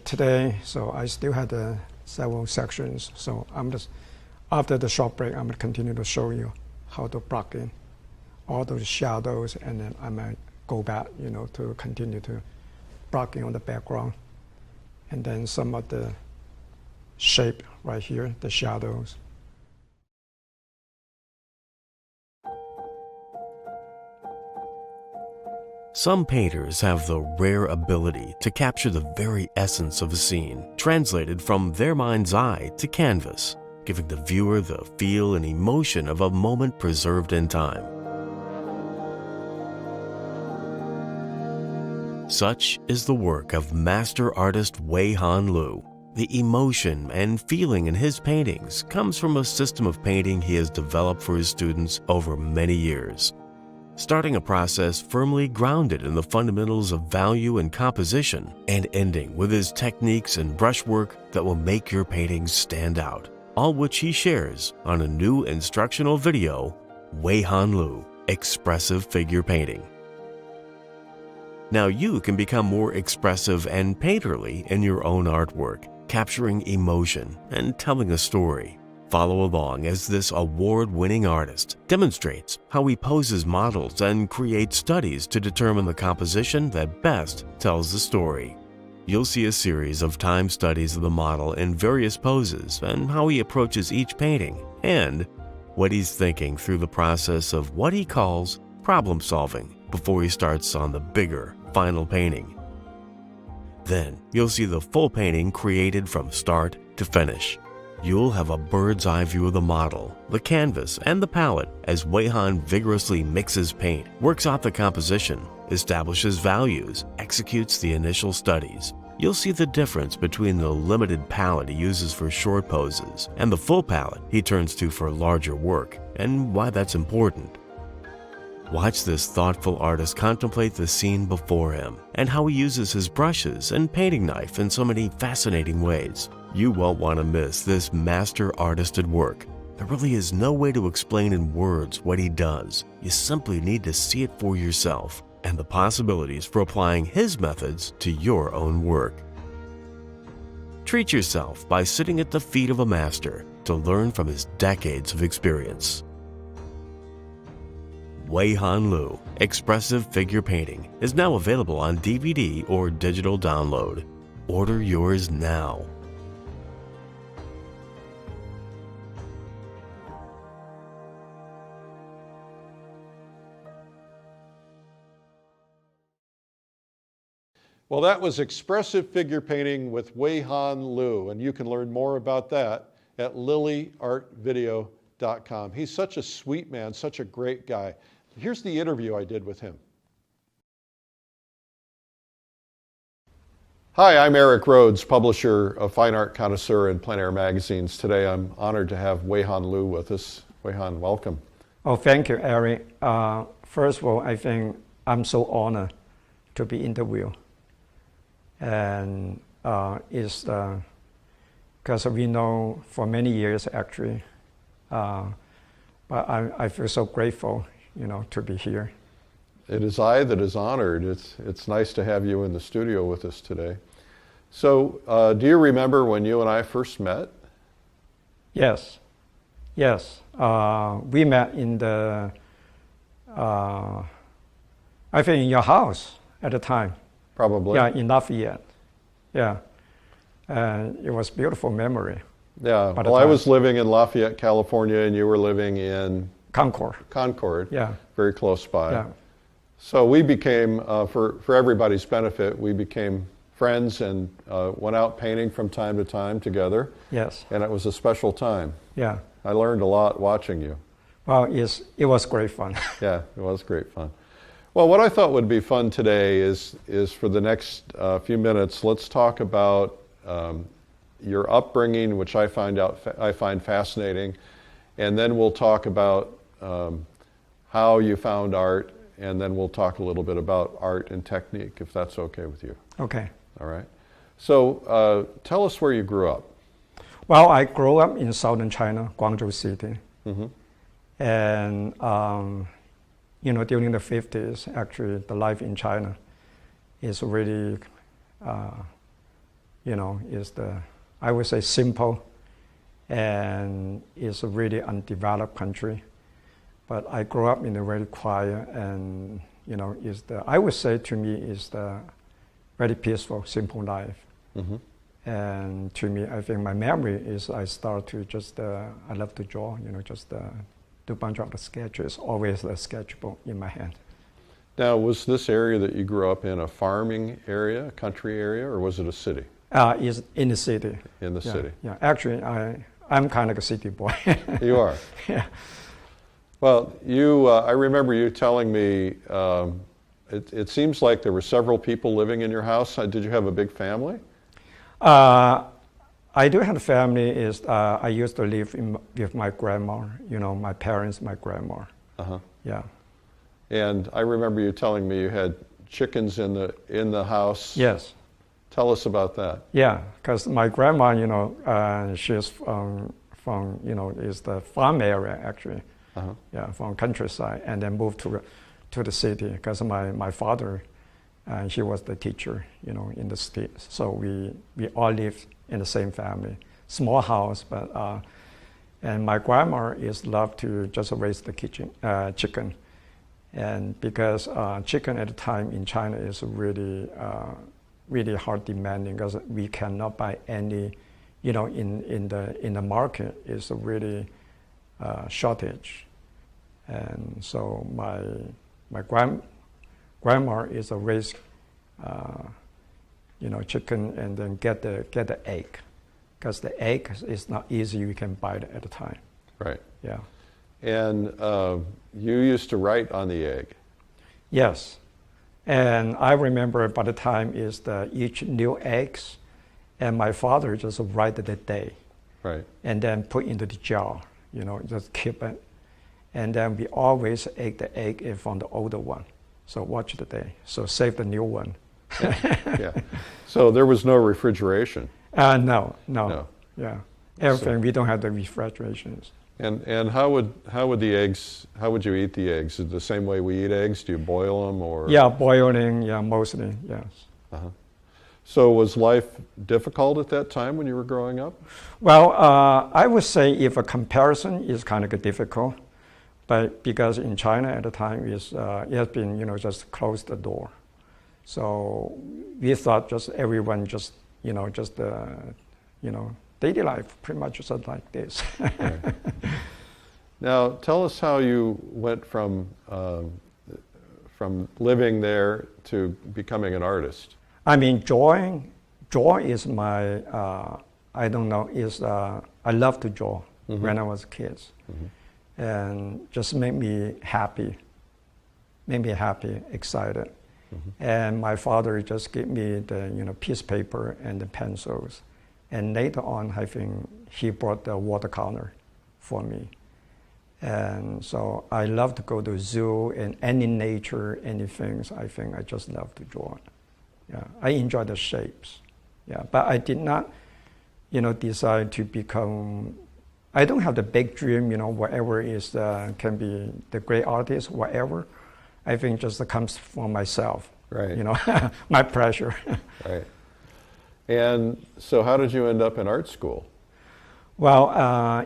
today, I still had several sections. So I'm just, after the short break, I'm gonna continue to show you how to block in all those shadows, and then I might go back, to continue to block in on the background. And then some of the shape right here, the shadows. Some painters have the rare ability to capture the very essence of a scene, translated from their mind's eye to canvas, giving the viewer the feel and emotion of a moment preserved in time. Such is the work of master artist Huihan Liu. The emotion and feeling in his paintings comes from a system of painting he has developed for his students over many years, starting a process firmly grounded in the fundamentals of value and composition, and ending with his techniques and brushwork that will make your paintings stand out, all which he shares on a new instructional video, Huihan Liu, Expressive Figure Painting. Now you can become more expressive and painterly in your own artwork. capturing emotion and telling a story. Follow along as this award-winning artist demonstrates how he poses models and creates studies to determine the composition that best tells the story. You'll see a series of time studies of the model in various poses and how he approaches each painting and what he's thinking through the process of what he calls problem solving before he starts on the bigger, final painting. Then you'll see the full painting created from start to finish. You'll have a bird's eye view of the model, the canvas, and the palette as Huihan vigorously mixes paint, works out the composition, establishes values, executes the initial studies. You'll see the difference between the limited palette he uses for short poses and the full palette he turns to for larger work, and why that's important. Watch this thoughtful artist contemplate the scene before him and how he uses his brushes and painting knife in so many fascinating ways. You won't want to miss this master artist at work. There really is no way to explain in words what he does. You simply need to see it for yourself and the possibilities for applying his methods to your own work. Treat yourself by sitting at the feet of a master to learn from his decades of experience. Huihan Liu, Expressive Figure Painting, is now available on DVD or digital download. Order yours now. Well, that was Expressive Figure Painting with Huihan Liu, and you can learn more about that at lilyartvideo.com. He's such a sweet man, such a great guy. Here's the interview I did with him. Hi, I'm Eric Rhodes, publisher of Fine Art Connoisseur and Plein Air magazines. Today I'm honored to have Huihan Liu with us. Huihan, welcome. Oh, thank you, Eric. First of all, I think I'm so honored to be interviewed. And it's because we know for many years actually, but I feel so grateful, to be here. It is I that is honored. It's nice to have you in the studio with us today. So, do you remember when you and I first met? Yes. We met in the, I think in your house at the time. Probably. Yeah, in Lafayette. Yeah. It was a beautiful memory. Yeah. Well, I was living in Lafayette, California, and you were living in Concord. Yeah. Very close by. Yeah. So we became, for everybody's benefit, we became friends and went out painting from time to time together. Yes. And it was a special time. Yeah. I learned a lot watching you. Well, it was great fun. Yeah, it was great fun. Well, what I thought would be fun today is for the next few minutes, let's talk about your upbringing, which I find fascinating, and then we'll talk about how you found art, and then we'll talk a little bit about art and technique, if that's okay with you. Okay. All right. So tell us where you grew up. Well, I grew up in southern China, Guangzhou City, and during the 50s, actually, the life in China is really, I would say simple, and it's a really undeveloped country. But I grew up in a very quiet and, I would say to me, is the very peaceful, simple life. And to me, I think my memory is I start to just, I love to draw, just do a bunch of the sketches, always a sketchbook in my hand. Now, was this area that you grew up in a farming area, a country area, or was it a city? It's in the city. In the city. Yeah, actually, I'm kind of like a city boy. You are? Yeah. Well, I remember you telling me, it seems like there were several people living in your house. Did you have a big family? I do have a family. I used to live with my grandma, my parents, my grandma. Yeah. And I remember you telling me you had chickens in the house. Yes. Tell us about that. Yeah, because my grandma, she's from is the farm area actually. Yeah, from countryside, and then moved to the city because my father and he was the teacher, in the States. So we all lived in the same family, small house, but and my grandma loved to just raise the chicken, and because chicken at the time in China is really really hard demanding, because we cannot buy any, in the market is a really shortage, and so my grandma is a raise, chicken and then get the egg, because the egg is not easy. You can buy it at the time. Right. Yeah. And you used to write on the egg. Yes. And I remember by the time each new eggs, and my father just write the day. Right. And then put into the jar, just keep it. And then we always ate the egg from the older one. So watch the day. So save the new one. Yeah. So there was no refrigeration. No. Yeah. Everything, So, we don't have the refrigerations. And how would you eat the eggs? Is it the same way we eat eggs? Do you boil them or? Yeah, boiling, mostly, yes. Uh-huh. So was life difficult at that time when you were growing up? Well, I would say if a comparison is kind of difficult, but because in China at the time it has been, just close the door. So we thought just everyone daily life pretty much just like this. Right. Now, tell us how you went from living there to becoming an artist. I mean, joy is my, I love to draw when I was a kid. Mm-hmm. And just made me happy, excited. Mm-hmm. And my father just gave me the, piece of paper and the pencils. And later on, I think he brought the watercolor for me. And so I love to go to zoo and any nature, anything. I think I just love to draw. Yeah, I enjoy the shapes. Yeah, but I did not, decide to become. I don't have the big dream, whatever is can be the great artist, whatever. I think just comes from myself. Right. My pleasure. Right. And so how did you end up in art school? Well,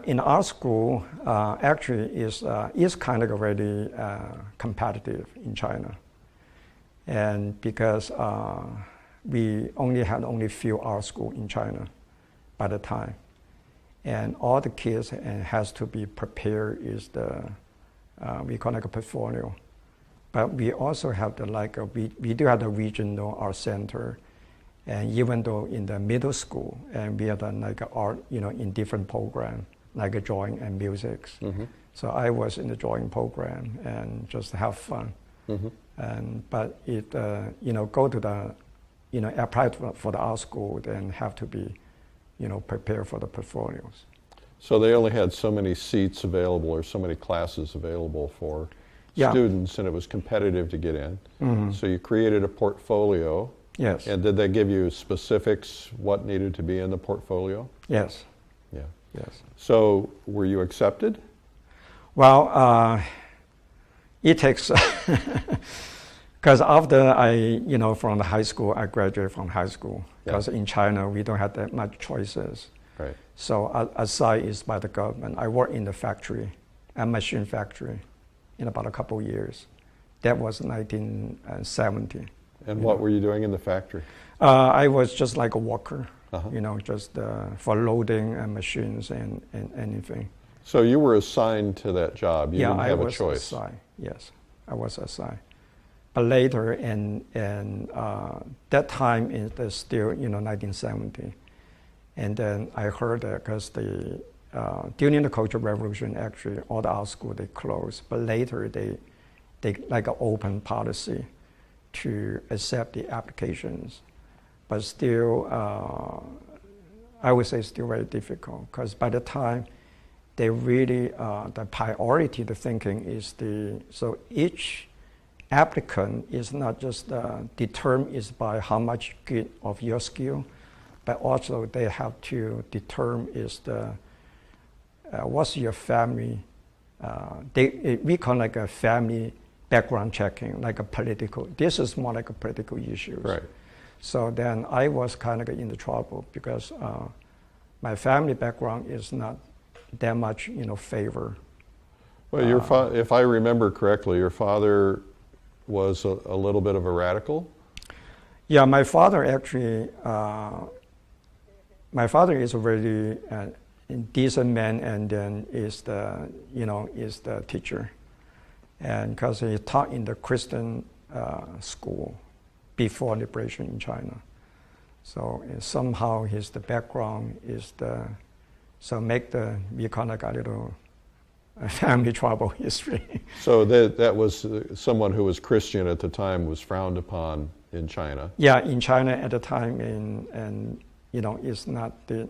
in art school, actually is kind of already competitive in China. And because we had only few art school in China by the time. And all the kids has to be prepared we call it a portfolio. But we also have we do have the regional art center. And even though in the middle school, and we have done art, in different programs, like drawing and music. Mm-hmm. So I was in the drawing program and just have fun. Mm-hmm. But it, go to the, apply for the art school, then have to be, prepared for the portfolios. So they only had so many seats available or so many classes available for students, and it was competitive to get in. Mm-hmm. So you created a portfolio. Yes. And did they give you specifics what needed to be in the portfolio? Yes. Yeah. Yes. So were you accepted? Well, it takes, because after from the high school, I graduated from high school. Because in China, we don't have that much choices. Right. So aside is by the government. I worked in the factory, a machine factory, in about a couple of years. That was 1970. And what were you doing in the factory? I was just like a worker, just for loading and machines and anything. So you were assigned to that job. You didn't have a choice. I was assigned. Yes, I was assigned. But later, and that time is still 1970, and then I heard that because during the Cultural Revolution, actually all the art schools they closed. But later they like an open policy to accept the applications, but still, I would say still very difficult, because by the time they really, the priority, the thinking is so each applicant is not just determined is by how much good of your skill, but also they have to determine is what's your family, we call like a family background checking, like a political. This is more like a political issues. Right. So then I was kind of in the trouble because my family background is not that much, favor. Well, if I remember correctly, your father was a little bit of a radical? Yeah, my father actually, my father is a very decent man, and then is the teacher. And because he taught in the Christian school before liberation in China. So somehow the background is we kind of got a little family trouble history. So that was someone who was Christian at the time was frowned upon in China. Yeah, in China at the time, and it's not the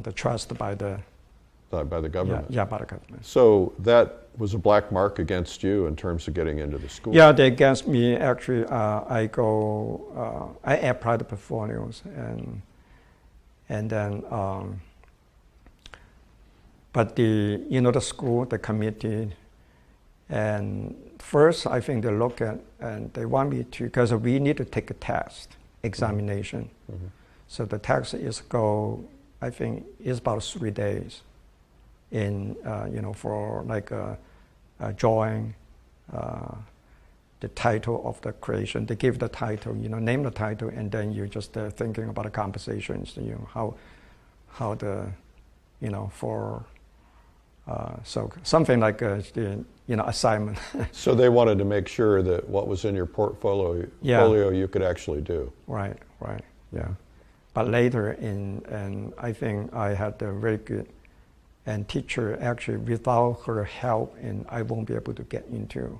the trust by the government. Yeah, by the government. So that was a black mark against you in terms of getting into the school. Yeah, they against me. Actually, I applied the portfolios and then. But the school, the committee, and first I think they look at and they want me to, because we need to take a test, examination. Mm-hmm. So the test is I think is about 3 days in, for like a drawing, the title of the creation. They give the title, name the title, and then you're just thinking about the compositions, how the, for, so something like the assignment. So they wanted to make sure that what was in your portfolio you could actually do. Right, yeah. But later and I think I had a very good teacher. Actually, without her help, and I won't be able to get into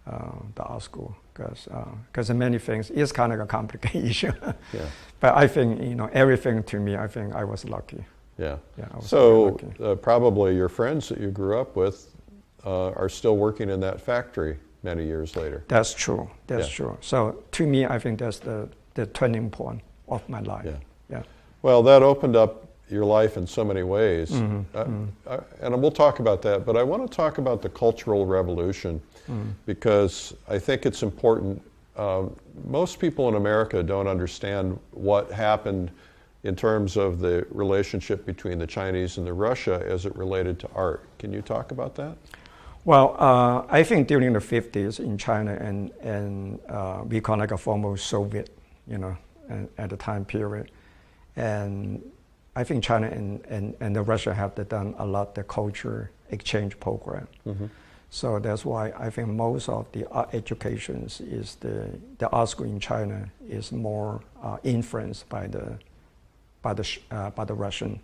the art school because many things is kind of a complicated issue. Yeah. But I think everything to me, I think I was lucky. Yeah. I was so lucky. Probably your friends that you grew up with are still working in that factory many years later. That's true. That's true. So to me, I think that's the turning point of my life. Yeah. Well, that opened up your life in so many ways. Mm-hmm. And we'll talk about that, but I want to talk about the Cultural Revolution because I think it's important. Most people in America don't understand what happened in terms of the relationship between the Chinese and the Russia as it related to art. Can you talk about that? Well, I think during the 50s in China and we call like a former Soviet, at the time period. And I think China and the Russia have done a lot the culture exchange program. Mm-hmm. So that's why I think most of the art educations is the art school in China is more influenced by the Russian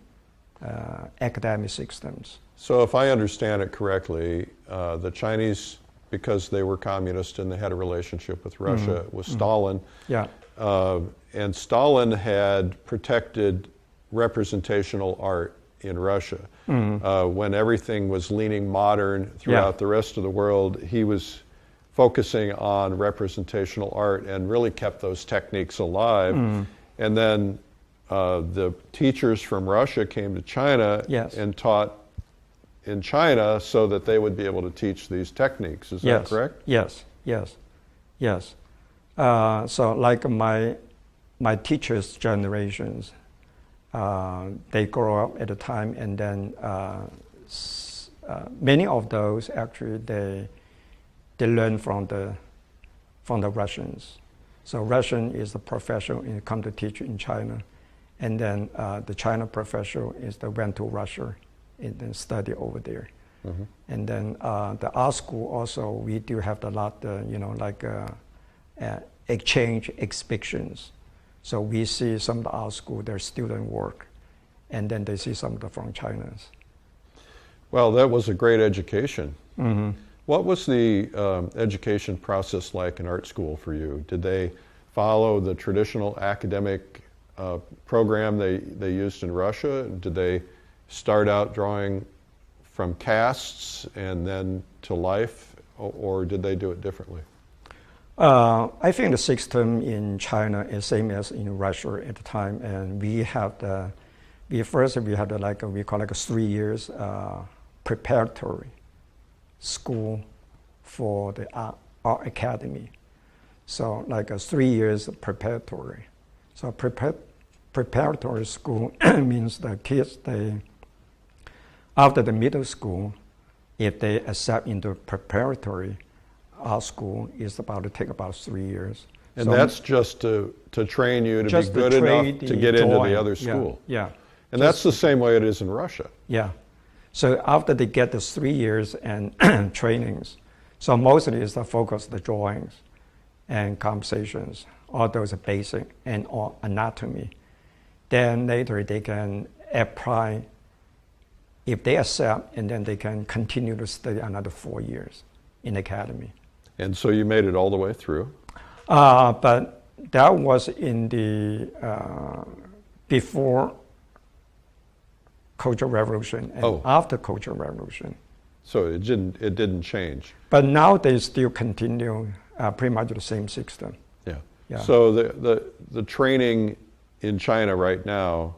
academic systems. So if I understand it correctly, the Chinese, because they were communist and they had a relationship with Russia, with Stalin. Yeah. And Stalin had protected representational art in Russia. When everything was leaning modern throughout the rest of the world, he was focusing on representational art and really kept those techniques alive. And then the teachers from Russia came to China and taught in China so that they would be able to teach these techniques. Is that correct? Yes. So like my teachers' generations, they grow up at a time, and then many of those actually they learn from the Russians. So Russian is the professional and come to teach in China, and then the China professional is the went to Russia and then study over there. Mm-hmm. And then the art school also we do have a lot exchange exhibitions. So we see some of the art school, their student work, and then they see some of the from China's. Well, that was a great education. Mm-hmm. What was the education process like in art school for you? Did they follow the traditional academic program they used in Russia? Did they start out drawing from casts and then to life, or did they do it differently? I think the system in China is same as in Russia at the time, and we have we call like a 3 years preparatory school for the art academy. So like 3 years preparatory. So preparatory school means the kids, after the middle school, if they accept into preparatory art school, it's about to take about 3 years. And so that's just to train you to be good enough to get into the other school. Yeah. And that's the same way it is in Russia. Yeah. So after they get the 3 years and trainings, so mostly it's the focus, the drawings and compositions, all those are basic and all anatomy. Then later they can apply, if they accept, and then they can continue to study another 4 years in academy. And so you made it all the way through? But that was in the, before Cultural Revolution and after Cultural Revolution. So it didn't change. But now they still continue pretty much the same system. Yeah. Yeah. So the training in China right now,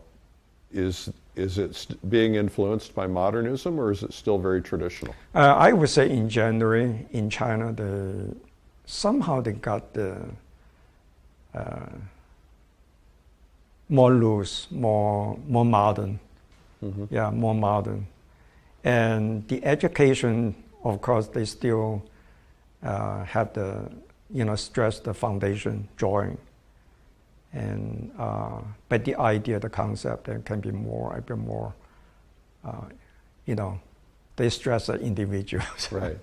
is it being influenced by modernism, or is it still very traditional? I would say in general, in China, somehow they got the more loose, more modern. Mm-hmm. Yeah, more modern. And the education, of course, they still have the, stress the foundation drawing. And but the idea, the concept, that can be a bit more, they stress the individuals. Right.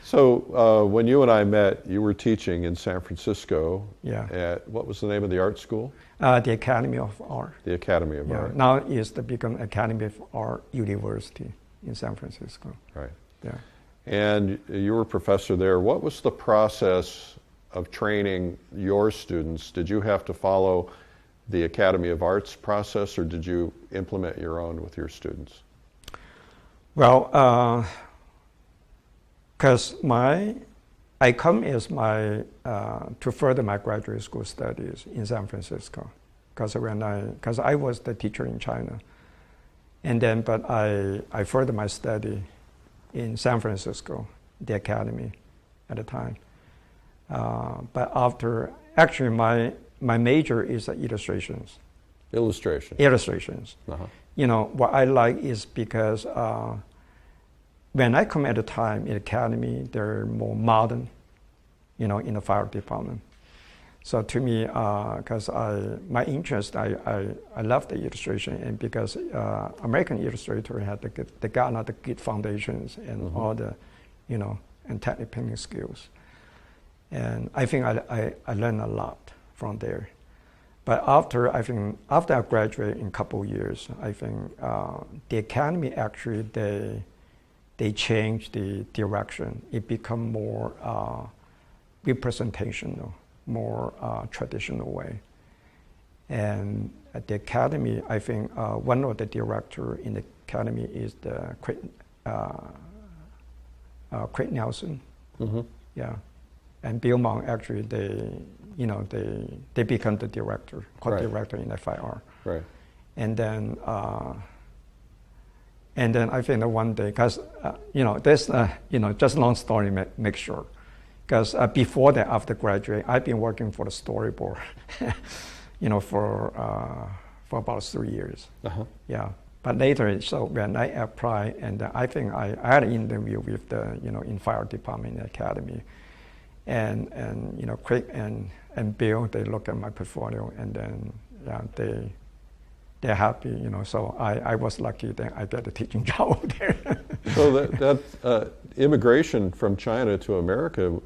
So when you and I met, you were teaching in San Francisco. Yeah. At, what was the name of the art school? The Academy of Art. The Academy of Art. Now it's become Academy of Art University in San Francisco. Right. Yeah. And you were a professor there. What was the process of training your students? Did you have to follow the Academy of Arts process, or did you implement your own with your students? Well, because I come as to further my graduate school studies in San Francisco, because I was the teacher in China, and then but I furthered my study in San Francisco, the academy at the time. But after, actually my major is illustrations. Illustrations. Uh-huh. What I like is because when I come at the time in academy, they're more modern, in the fire department. So to me, because my interest, I love the illustration, and because American illustrator had they got the good foundations and mm-hmm. all the, and technical painting skills. And I think I learned a lot from there. But after I graduate in a couple of years, I think the academy actually, they changed the direction. It become more representational, more traditional way. And at the academy, I think one of the director in the academy is the Craig Nelson. Mm-hmm. Yeah. And Bill Mong, actually, they become the director, co-director in FIR. Right. And then I think that one day, because there's just long story make short. Because before that, after graduate, I've been working for the storyboard, for about 3 years. Uh-huh. Yeah. But later, so when I applied, and I think I had an interview with the in fire department in the academy. And Craig and Bill, they look at my portfolio, and then they're happy, So I was lucky that I got a teaching job over there. So that immigration from China to America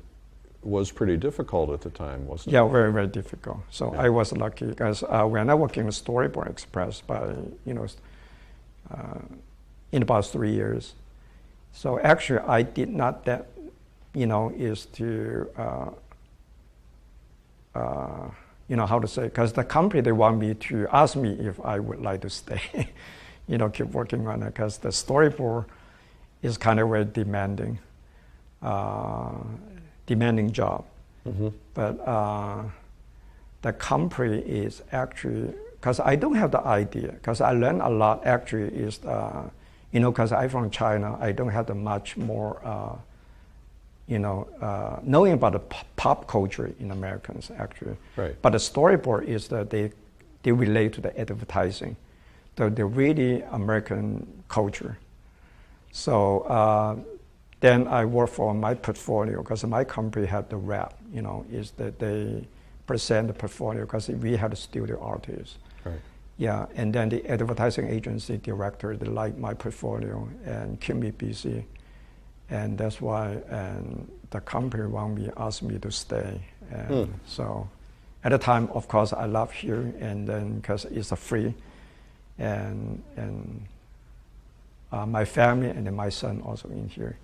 was pretty difficult at the time, wasn't it? Yeah, very, very difficult. So yeah. I was lucky because when I worked in the Storyboard Express in about 3 years. So actually, I did not that. Is to, how to say, because the company, they want me to ask me if I would like to stay, keep working on it, because the storyboard is kind of very demanding job. Mm-hmm. But the company is actually, because I don't have the idea, because I learned a lot actually is, because I'm from China, I don't have the much more, knowing about the pop culture in Americans, actually. Right. But the storyboard is that they relate to the advertising, the really American culture. So then I work for my portfolio, because my company had the rep, is that they present the portfolio, because we had a studio artist. Right. Yeah, and then the advertising agency director, they like my portfolio and keep me busy. And that's why the company asked me to stay. And so at the time, of course, I love here, and then because it's a free, and my family and then my son also in here.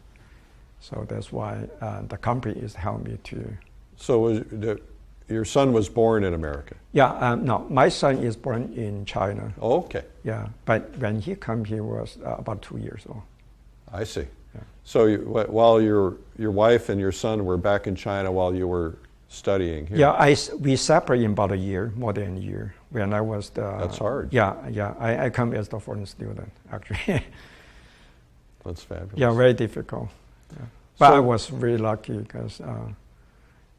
So that's why the company is helping me to. So your son was born in America? Yeah, no, my son is born in China. Oh, okay. Yeah, but when he came, he was about 2 years old. I see. Yeah. So while your wife and your son were back in China while you were studying here? Yeah, we separated in about a year, more than a year. When I was That's hard. Yeah. I come as the foreign student, actually. That's fabulous. Yeah, very difficult. Yeah. But I was really lucky because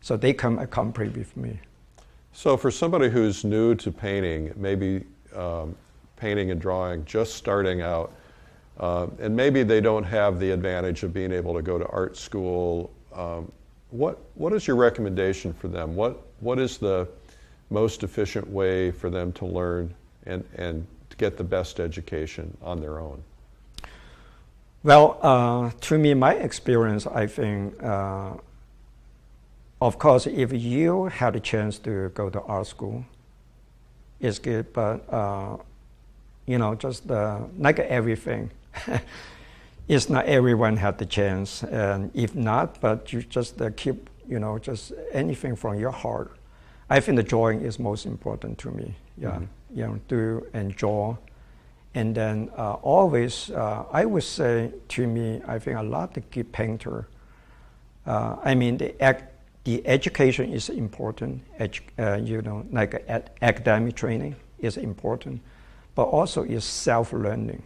so they come accompany with me. So for somebody who's new to painting, maybe painting and drawing, just starting out, and maybe they don't have the advantage of being able to go to art school, what is your recommendation for them? What is the most efficient way for them to learn and to get the best education on their own? Well, to me, my experience, I think, of course, if you had a chance to go to art school, it's good, but, just like everything, it's not everyone had the chance, and if not, but you just keep, just anything from your heart. I think the drawing is most important to me, do and draw. And then always, I would say to me, I think a lot of good painter. The education is important. Like academic training is important, but also is self-learning.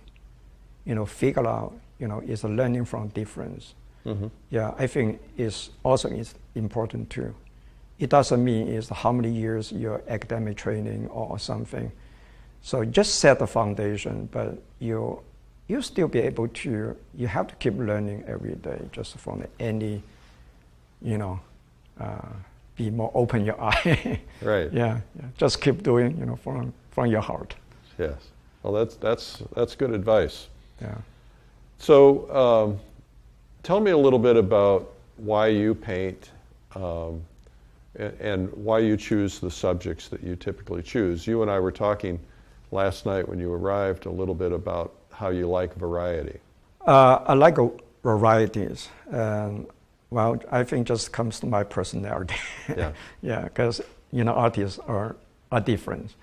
Figure out. Is a learning from difference. Mm-hmm. Yeah, I think is important too. It doesn't mean is how many years your academic training or something. So just set the foundation, but you'll still be able to, you have to keep learning every day, just from any, be more open your eye. Right. Yeah, just keep doing, from your heart. Yes. Well, that's good advice. Yeah. So tell me a little bit about why you paint and why you choose the subjects that you typically choose. You and I were talking last night when you arrived a little bit about how you like variety. I like varieties. Well, I think just comes to my personality. Yeah. Yeah, because, artists are different.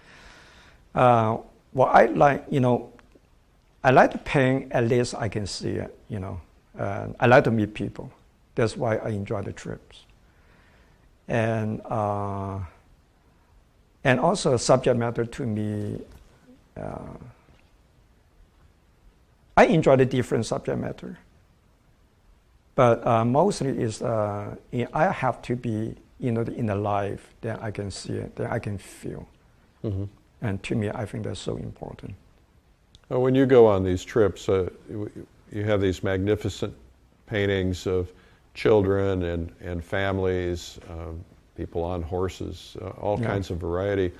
I like, I like to paint, at least I can see it, I like to meet people. That's why I enjoy the trips. And also subject matter to me, I enjoy the different subject matter. But mostly is, I have to be, in the life, then I can see it, then I can feel. Mm-hmm. And to me, I think that's so important. When you go on these trips, you have these magnificent paintings of children and families, people on horses, all kinds of variety.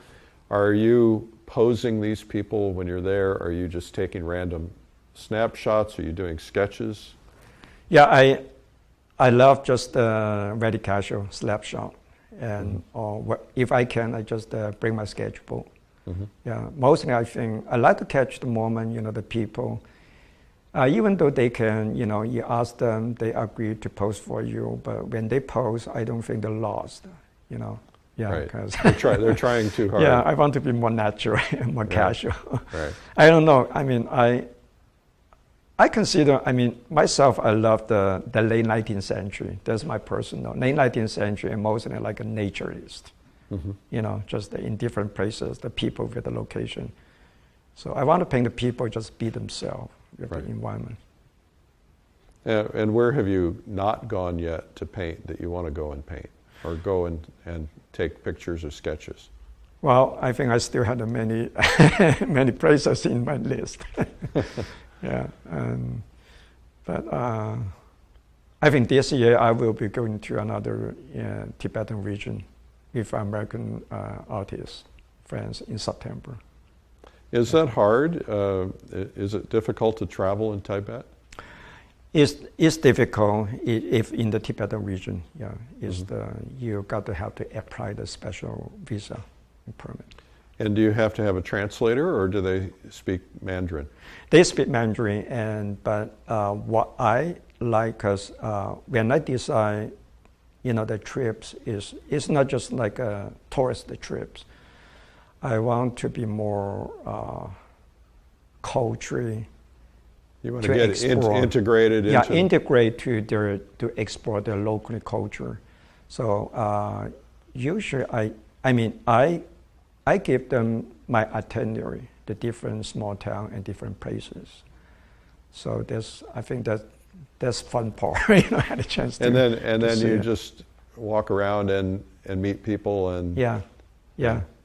Are you posing these people when you're there? Are you just taking random snapshots? Are you doing sketches? Yeah, I love just very casual snapshot. And or if I can, I just bring my sketchbook. Mm-hmm. Yeah, mostly I think I like to catch the moment, the people. Even though they can, you ask them, they agree to pose for you, but when they pose, I don't think they're lost, Yeah, right. Because they're trying too hard. Yeah, I want to be more natural and more casual. Right. I don't know. I consider, myself, I love the late 19th century. That's my personal, late 19th century, and mostly like a naturalist. Mm-hmm. Just in different places, the people with the location. So I want to paint the people just be themselves. with Right. the environment. And where have you not gone yet to paint that you want to go and paint, or go and take pictures or sketches? Well, I think I still have many many places in my list. Yeah, but I think this year I will be going to another Tibetan region with American artists, friends, in September. Is that hard? Is it difficult to travel in Tibet? It's difficult if in the Tibetan region. Yeah, you got to have to apply the special visa and permit. And do you have to have a translator, or do they speak Mandarin? They speak Mandarin, but what I like, because when I design, the trips it's not just like a tourist trips. I want to be more culturally. You want to get integrated into... Yeah, integrate to explore their local culture. So usually I give them my itinerary, the different small town and different places. So I think that's fun part. I had a chance to. And then you just walk around and meet people and. Yeah,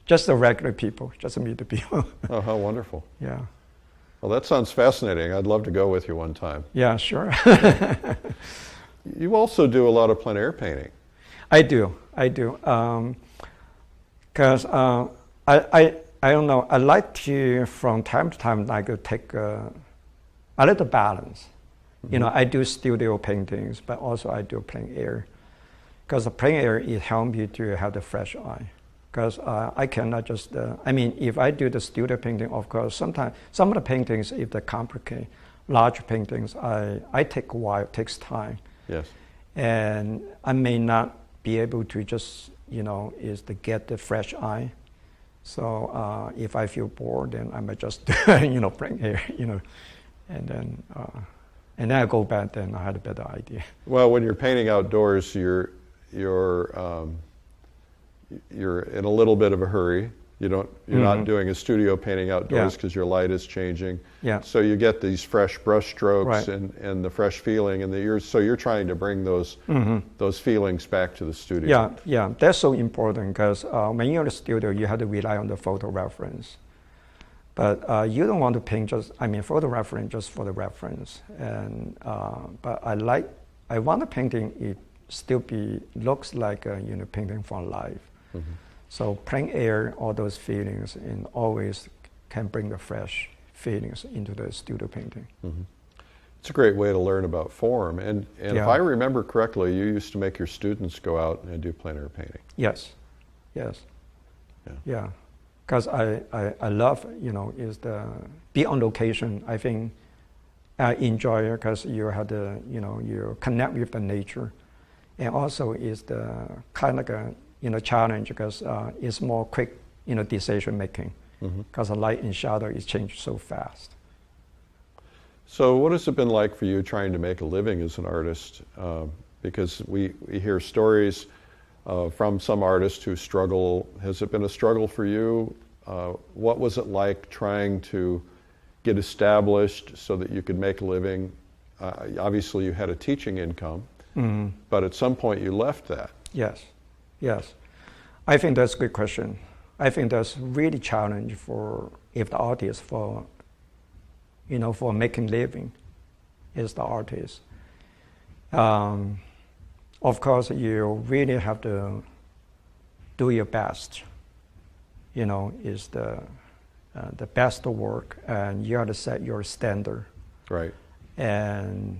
just the regular people, just meet the people. Oh, how wonderful! Yeah. Well, that sounds fascinating. I'd love to go with you one time. Yeah, sure. You also do a lot of plein air painting. I do. Because I don't know. I like to from time to time take a little balance. Mm-hmm. Mm-hmm. I do studio paintings, but also I do plein air. Because the plein air it helps you to have the fresh eye. Because I cannot just, if I do the studio painting, of course, sometimes some of the paintings, if they're complicated, large paintings, I take a while, it takes time. Yes. And I may not be able to just, to get the fresh eye. So if I feel bored, then I might just, plein air, and then I go back, then I had a better idea. Well, when you're painting outdoors, you're in a little bit of a hurry. You're not doing a studio painting outdoors because your light is changing. Yeah. So you get these fresh brush strokes Right. and the fresh feeling, and you're trying to bring those feelings back to the studio. Yeah, that's so important because when you're in the studio, you have to rely on the photo reference. But you don't want to paint photo reference just for the reference. And but I want the painting it still looks like painting from life. Mm-hmm. So plein air, all those feelings, and always can bring the fresh feelings into the studio painting. Mm-hmm. It's a great way to learn about form. And if I remember correctly, you used to make your students go out and do plein air painting. Yes. Yeah. Because I love, is the be on location. I think I enjoy it because you have you connect with the nature. And also is the kind of a, challenge because it's more quick, decision making because the light and shadow is changed so fast. So what has it been like for you trying to make a living as an artist? Because we hear stories from some artists who struggle. Has it been a struggle for you? What was it like trying to get established so that you could make a living? Obviously you had a teaching income. Mm-hmm. But at some point you left that. Yes. I think that's a good question. I think that's really challenge if the artist for making living is the artist. Of course, you really have to do your best. Is the best work, and you have to set your standard. Right. And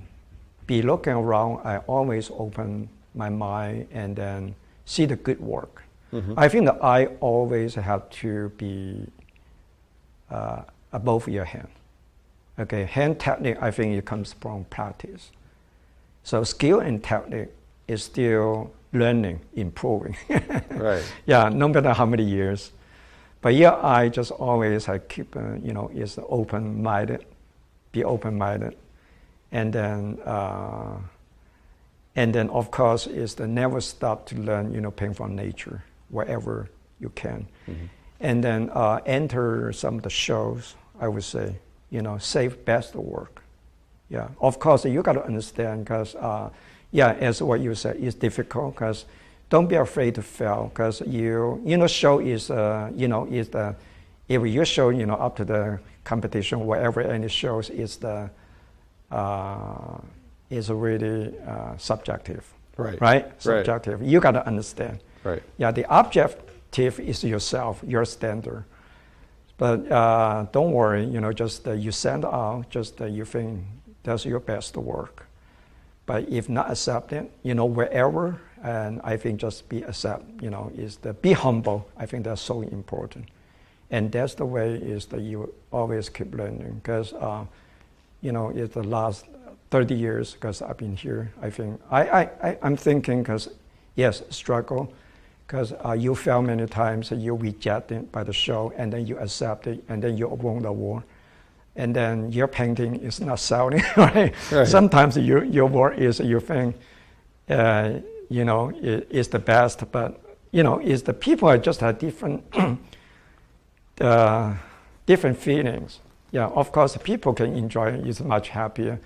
be looking around, I always open my mind and then see the good work. Mm-hmm. I think that I always have to be above your hand. Okay, hand technique, I think it comes from practice. So skill and technique is still learning, improving. Right. Yeah, no matter how many years. But I just always keep, is open-minded, be open-minded. And then of course, is the never stop to learn, paint from nature, wherever you can. Mm-hmm. And then enter some of the shows, I would say, save best work. Yeah, of course, you got to understand because, as what you said, it's difficult because don't be afraid to fail because show is, is the, if you show, up to the competition, whatever any shows is the, is really subjective. Right? Subjective. You got to understand. Right. Yeah, the objective is yourself, your standard. But don't worry, just you send out, just you think that's your best work. But if not accepted, wherever, and I think just be be humble. I think that's so important. And that's the way is that you always keep learning because, it's the last 30 years because I've been here. I think I'm thinking because, yes, struggle. Because you fail many times, you rejected by the show, and then you accept it, and then you won the award. And then your painting is not selling, right? Sometimes your work is, you think, is the best, but, is the people are just have different, different feelings. Yeah, of course, people can enjoy it, it's much happier,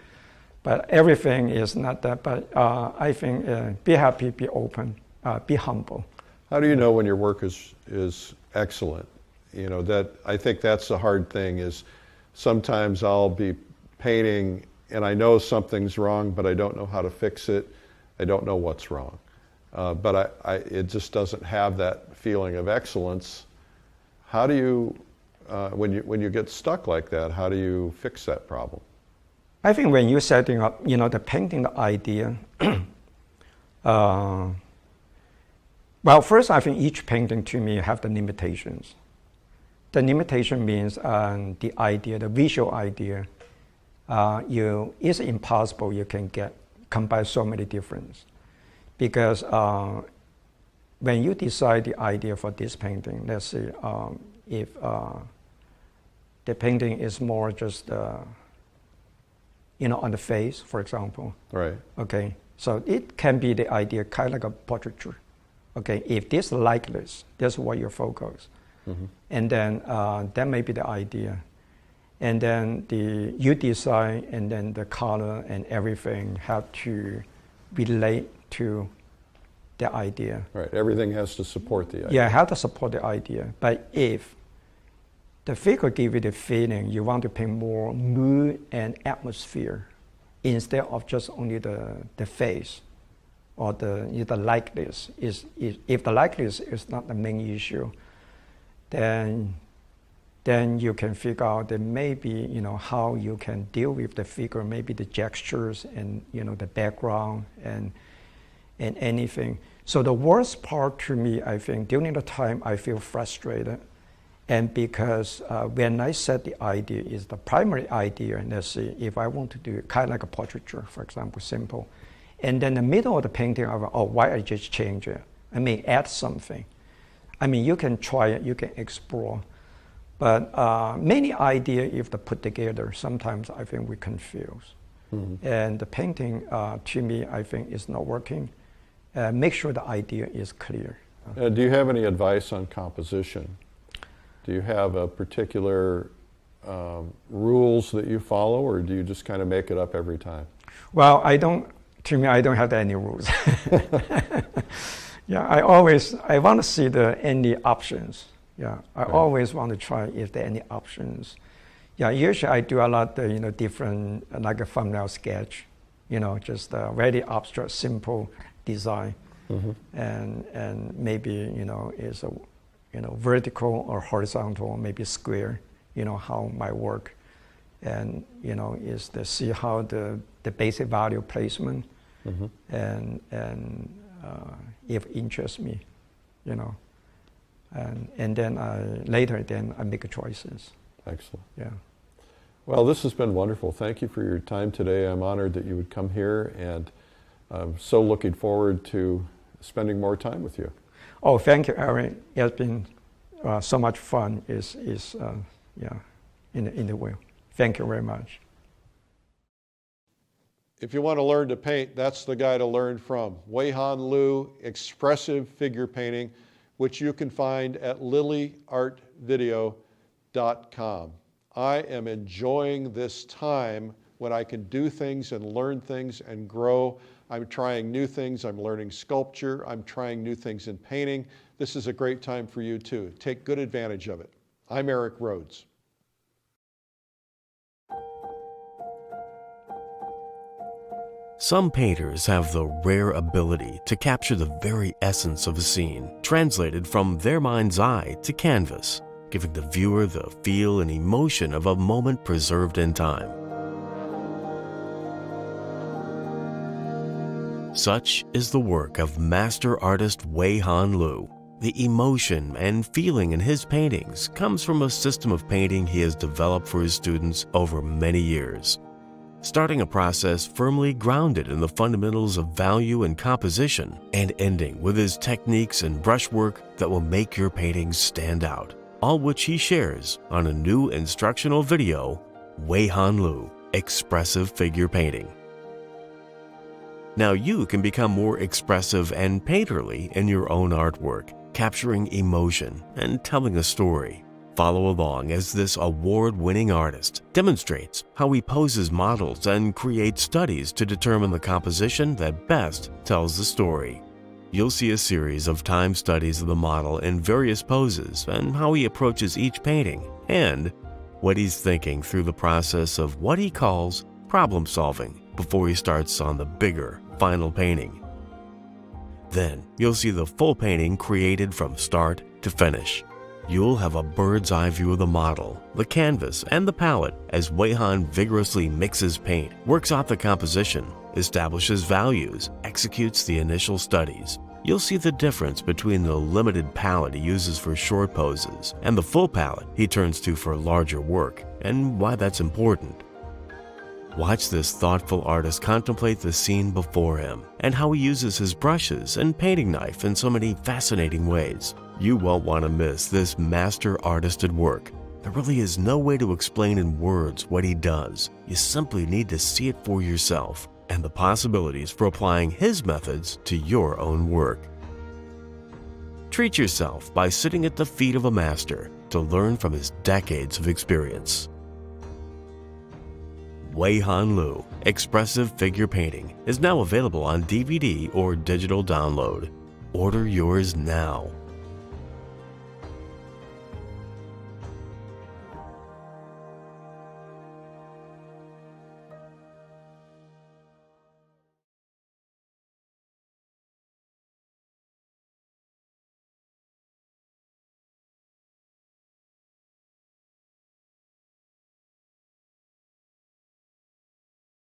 but everything is not that. But I think be happy, be open, be humble. How do you know when your work is excellent? That I think that's the hard thing is sometimes I'll be painting and I know something's wrong, but I don't know how to fix it. I don't know what's wrong. But it just doesn't have that feeling of excellence. How do you, when you get stuck like that, how do you fix that problem? I think when you're setting up, the painting, the idea, well, first, I think each painting to me have the limitations. The limitation means the idea, the visual idea, it's impossible you can combine so many different. Because when you decide the idea for this painting, let's say if the painting is more just, on the face, for example. Right. Okay, so it can be the idea kind of like a portraiture. Okay, if this like this, that's what you focus. Mm-hmm. And then that may be the idea. And then you design, and then the color and everything have to relate to the idea. Right, everything has to support the idea. Yeah, have to support the idea. But if the figure gives you the feeling, you want to paint more mood and atmosphere instead of just only the face. Or the likeness if the likeness is not the main issue, then you can figure out that maybe how you can deal with the figure, maybe the gestures and the background and anything. So the worst part to me, I think, during the time I feel frustrated, and because when I set the idea is the primary idea, and let's see if I want to do kind of like a portraiture, for example, simple. And then the middle of the painting, why I just change it? I mean, add something. I mean, you can try it, you can explore. But many ideas, if they put together, sometimes I think we confuse. Mm-hmm. And the painting, to me, I think is not working. Make sure the idea is clear. Do you have any advice on composition? Do you have a particular rules that you follow, or do you just kind of make it up every time? Well, to me, I don't have any rules. Yeah, I want to see any options. Yeah, I always want to try if there are any options. Yeah, usually I do a lot of, different, like a thumbnail sketch, just a very abstract, simple design. Mm-hmm. And maybe, is a, vertical or horizontal, maybe square, how my work. And, is to see how the basic value placement, mm-hmm. and if it interests me, and then later I make choices. Excellent. Yeah. Well, this has been wonderful. Thank you for your time today. I'm honored that you would come here, and I'm so looking forward to spending more time with you. Oh, thank you, Aaron. It's been so much fun. In the way. Thank you very much. If you want to learn to paint, that's the guy to learn from. Huihan Liu, Expressive Figure Painting, which you can find at lilyartvideo.com. I am enjoying this time when I can do things and learn things and grow. I'm trying new things. I'm learning sculpture. I'm trying new things in painting. This is a great time for you too. Take good advantage of it. I'm Eric Rhodes. Some painters have the rare ability to capture the very essence of a scene, translated from their mind's eye to canvas, giving the viewer the feel and emotion of a moment preserved in time. Such is the work of master artist Huihan Liu. The emotion and feeling in his paintings comes from a system of painting he has developed for his students over many years, starting a process firmly grounded in the fundamentals of value and composition, and ending with his techniques and brushwork that will make your paintings stand out, all which he shares on a new instructional video, Huihan Liu, Expressive Figure Painting. Now you can become more expressive and painterly in your own artwork, capturing emotion and telling a story. Follow along as this award-winning artist demonstrates how he poses models and creates studies to determine the composition that best tells the story. You'll see a series of time studies of the model in various poses and how he approaches each painting, and what he's thinking through the process of what he calls problem solving before he starts on the bigger, final painting. Then you'll see the full painting created from start to finish. You'll have a bird's eye view of the model, the canvas, and the palette as Huihan vigorously mixes paint, works out the composition, establishes values, executes the initial studies. You'll see the difference between the limited palette he uses for short poses and the full palette he turns to for larger work, and why that's important. Watch this thoughtful artist contemplate the scene before him and how he uses his brushes and painting knife in so many fascinating ways. You won't want to miss this master artist at work. There really is no way to explain in words what he does. You simply need to see it for yourself and the possibilities for applying his methods to your own work. Treat yourself by sitting at the feet of a master to learn from his decades of experience. Huihan Liu, Expressive Figure Painting, is now available on DVD or digital download. Order yours now.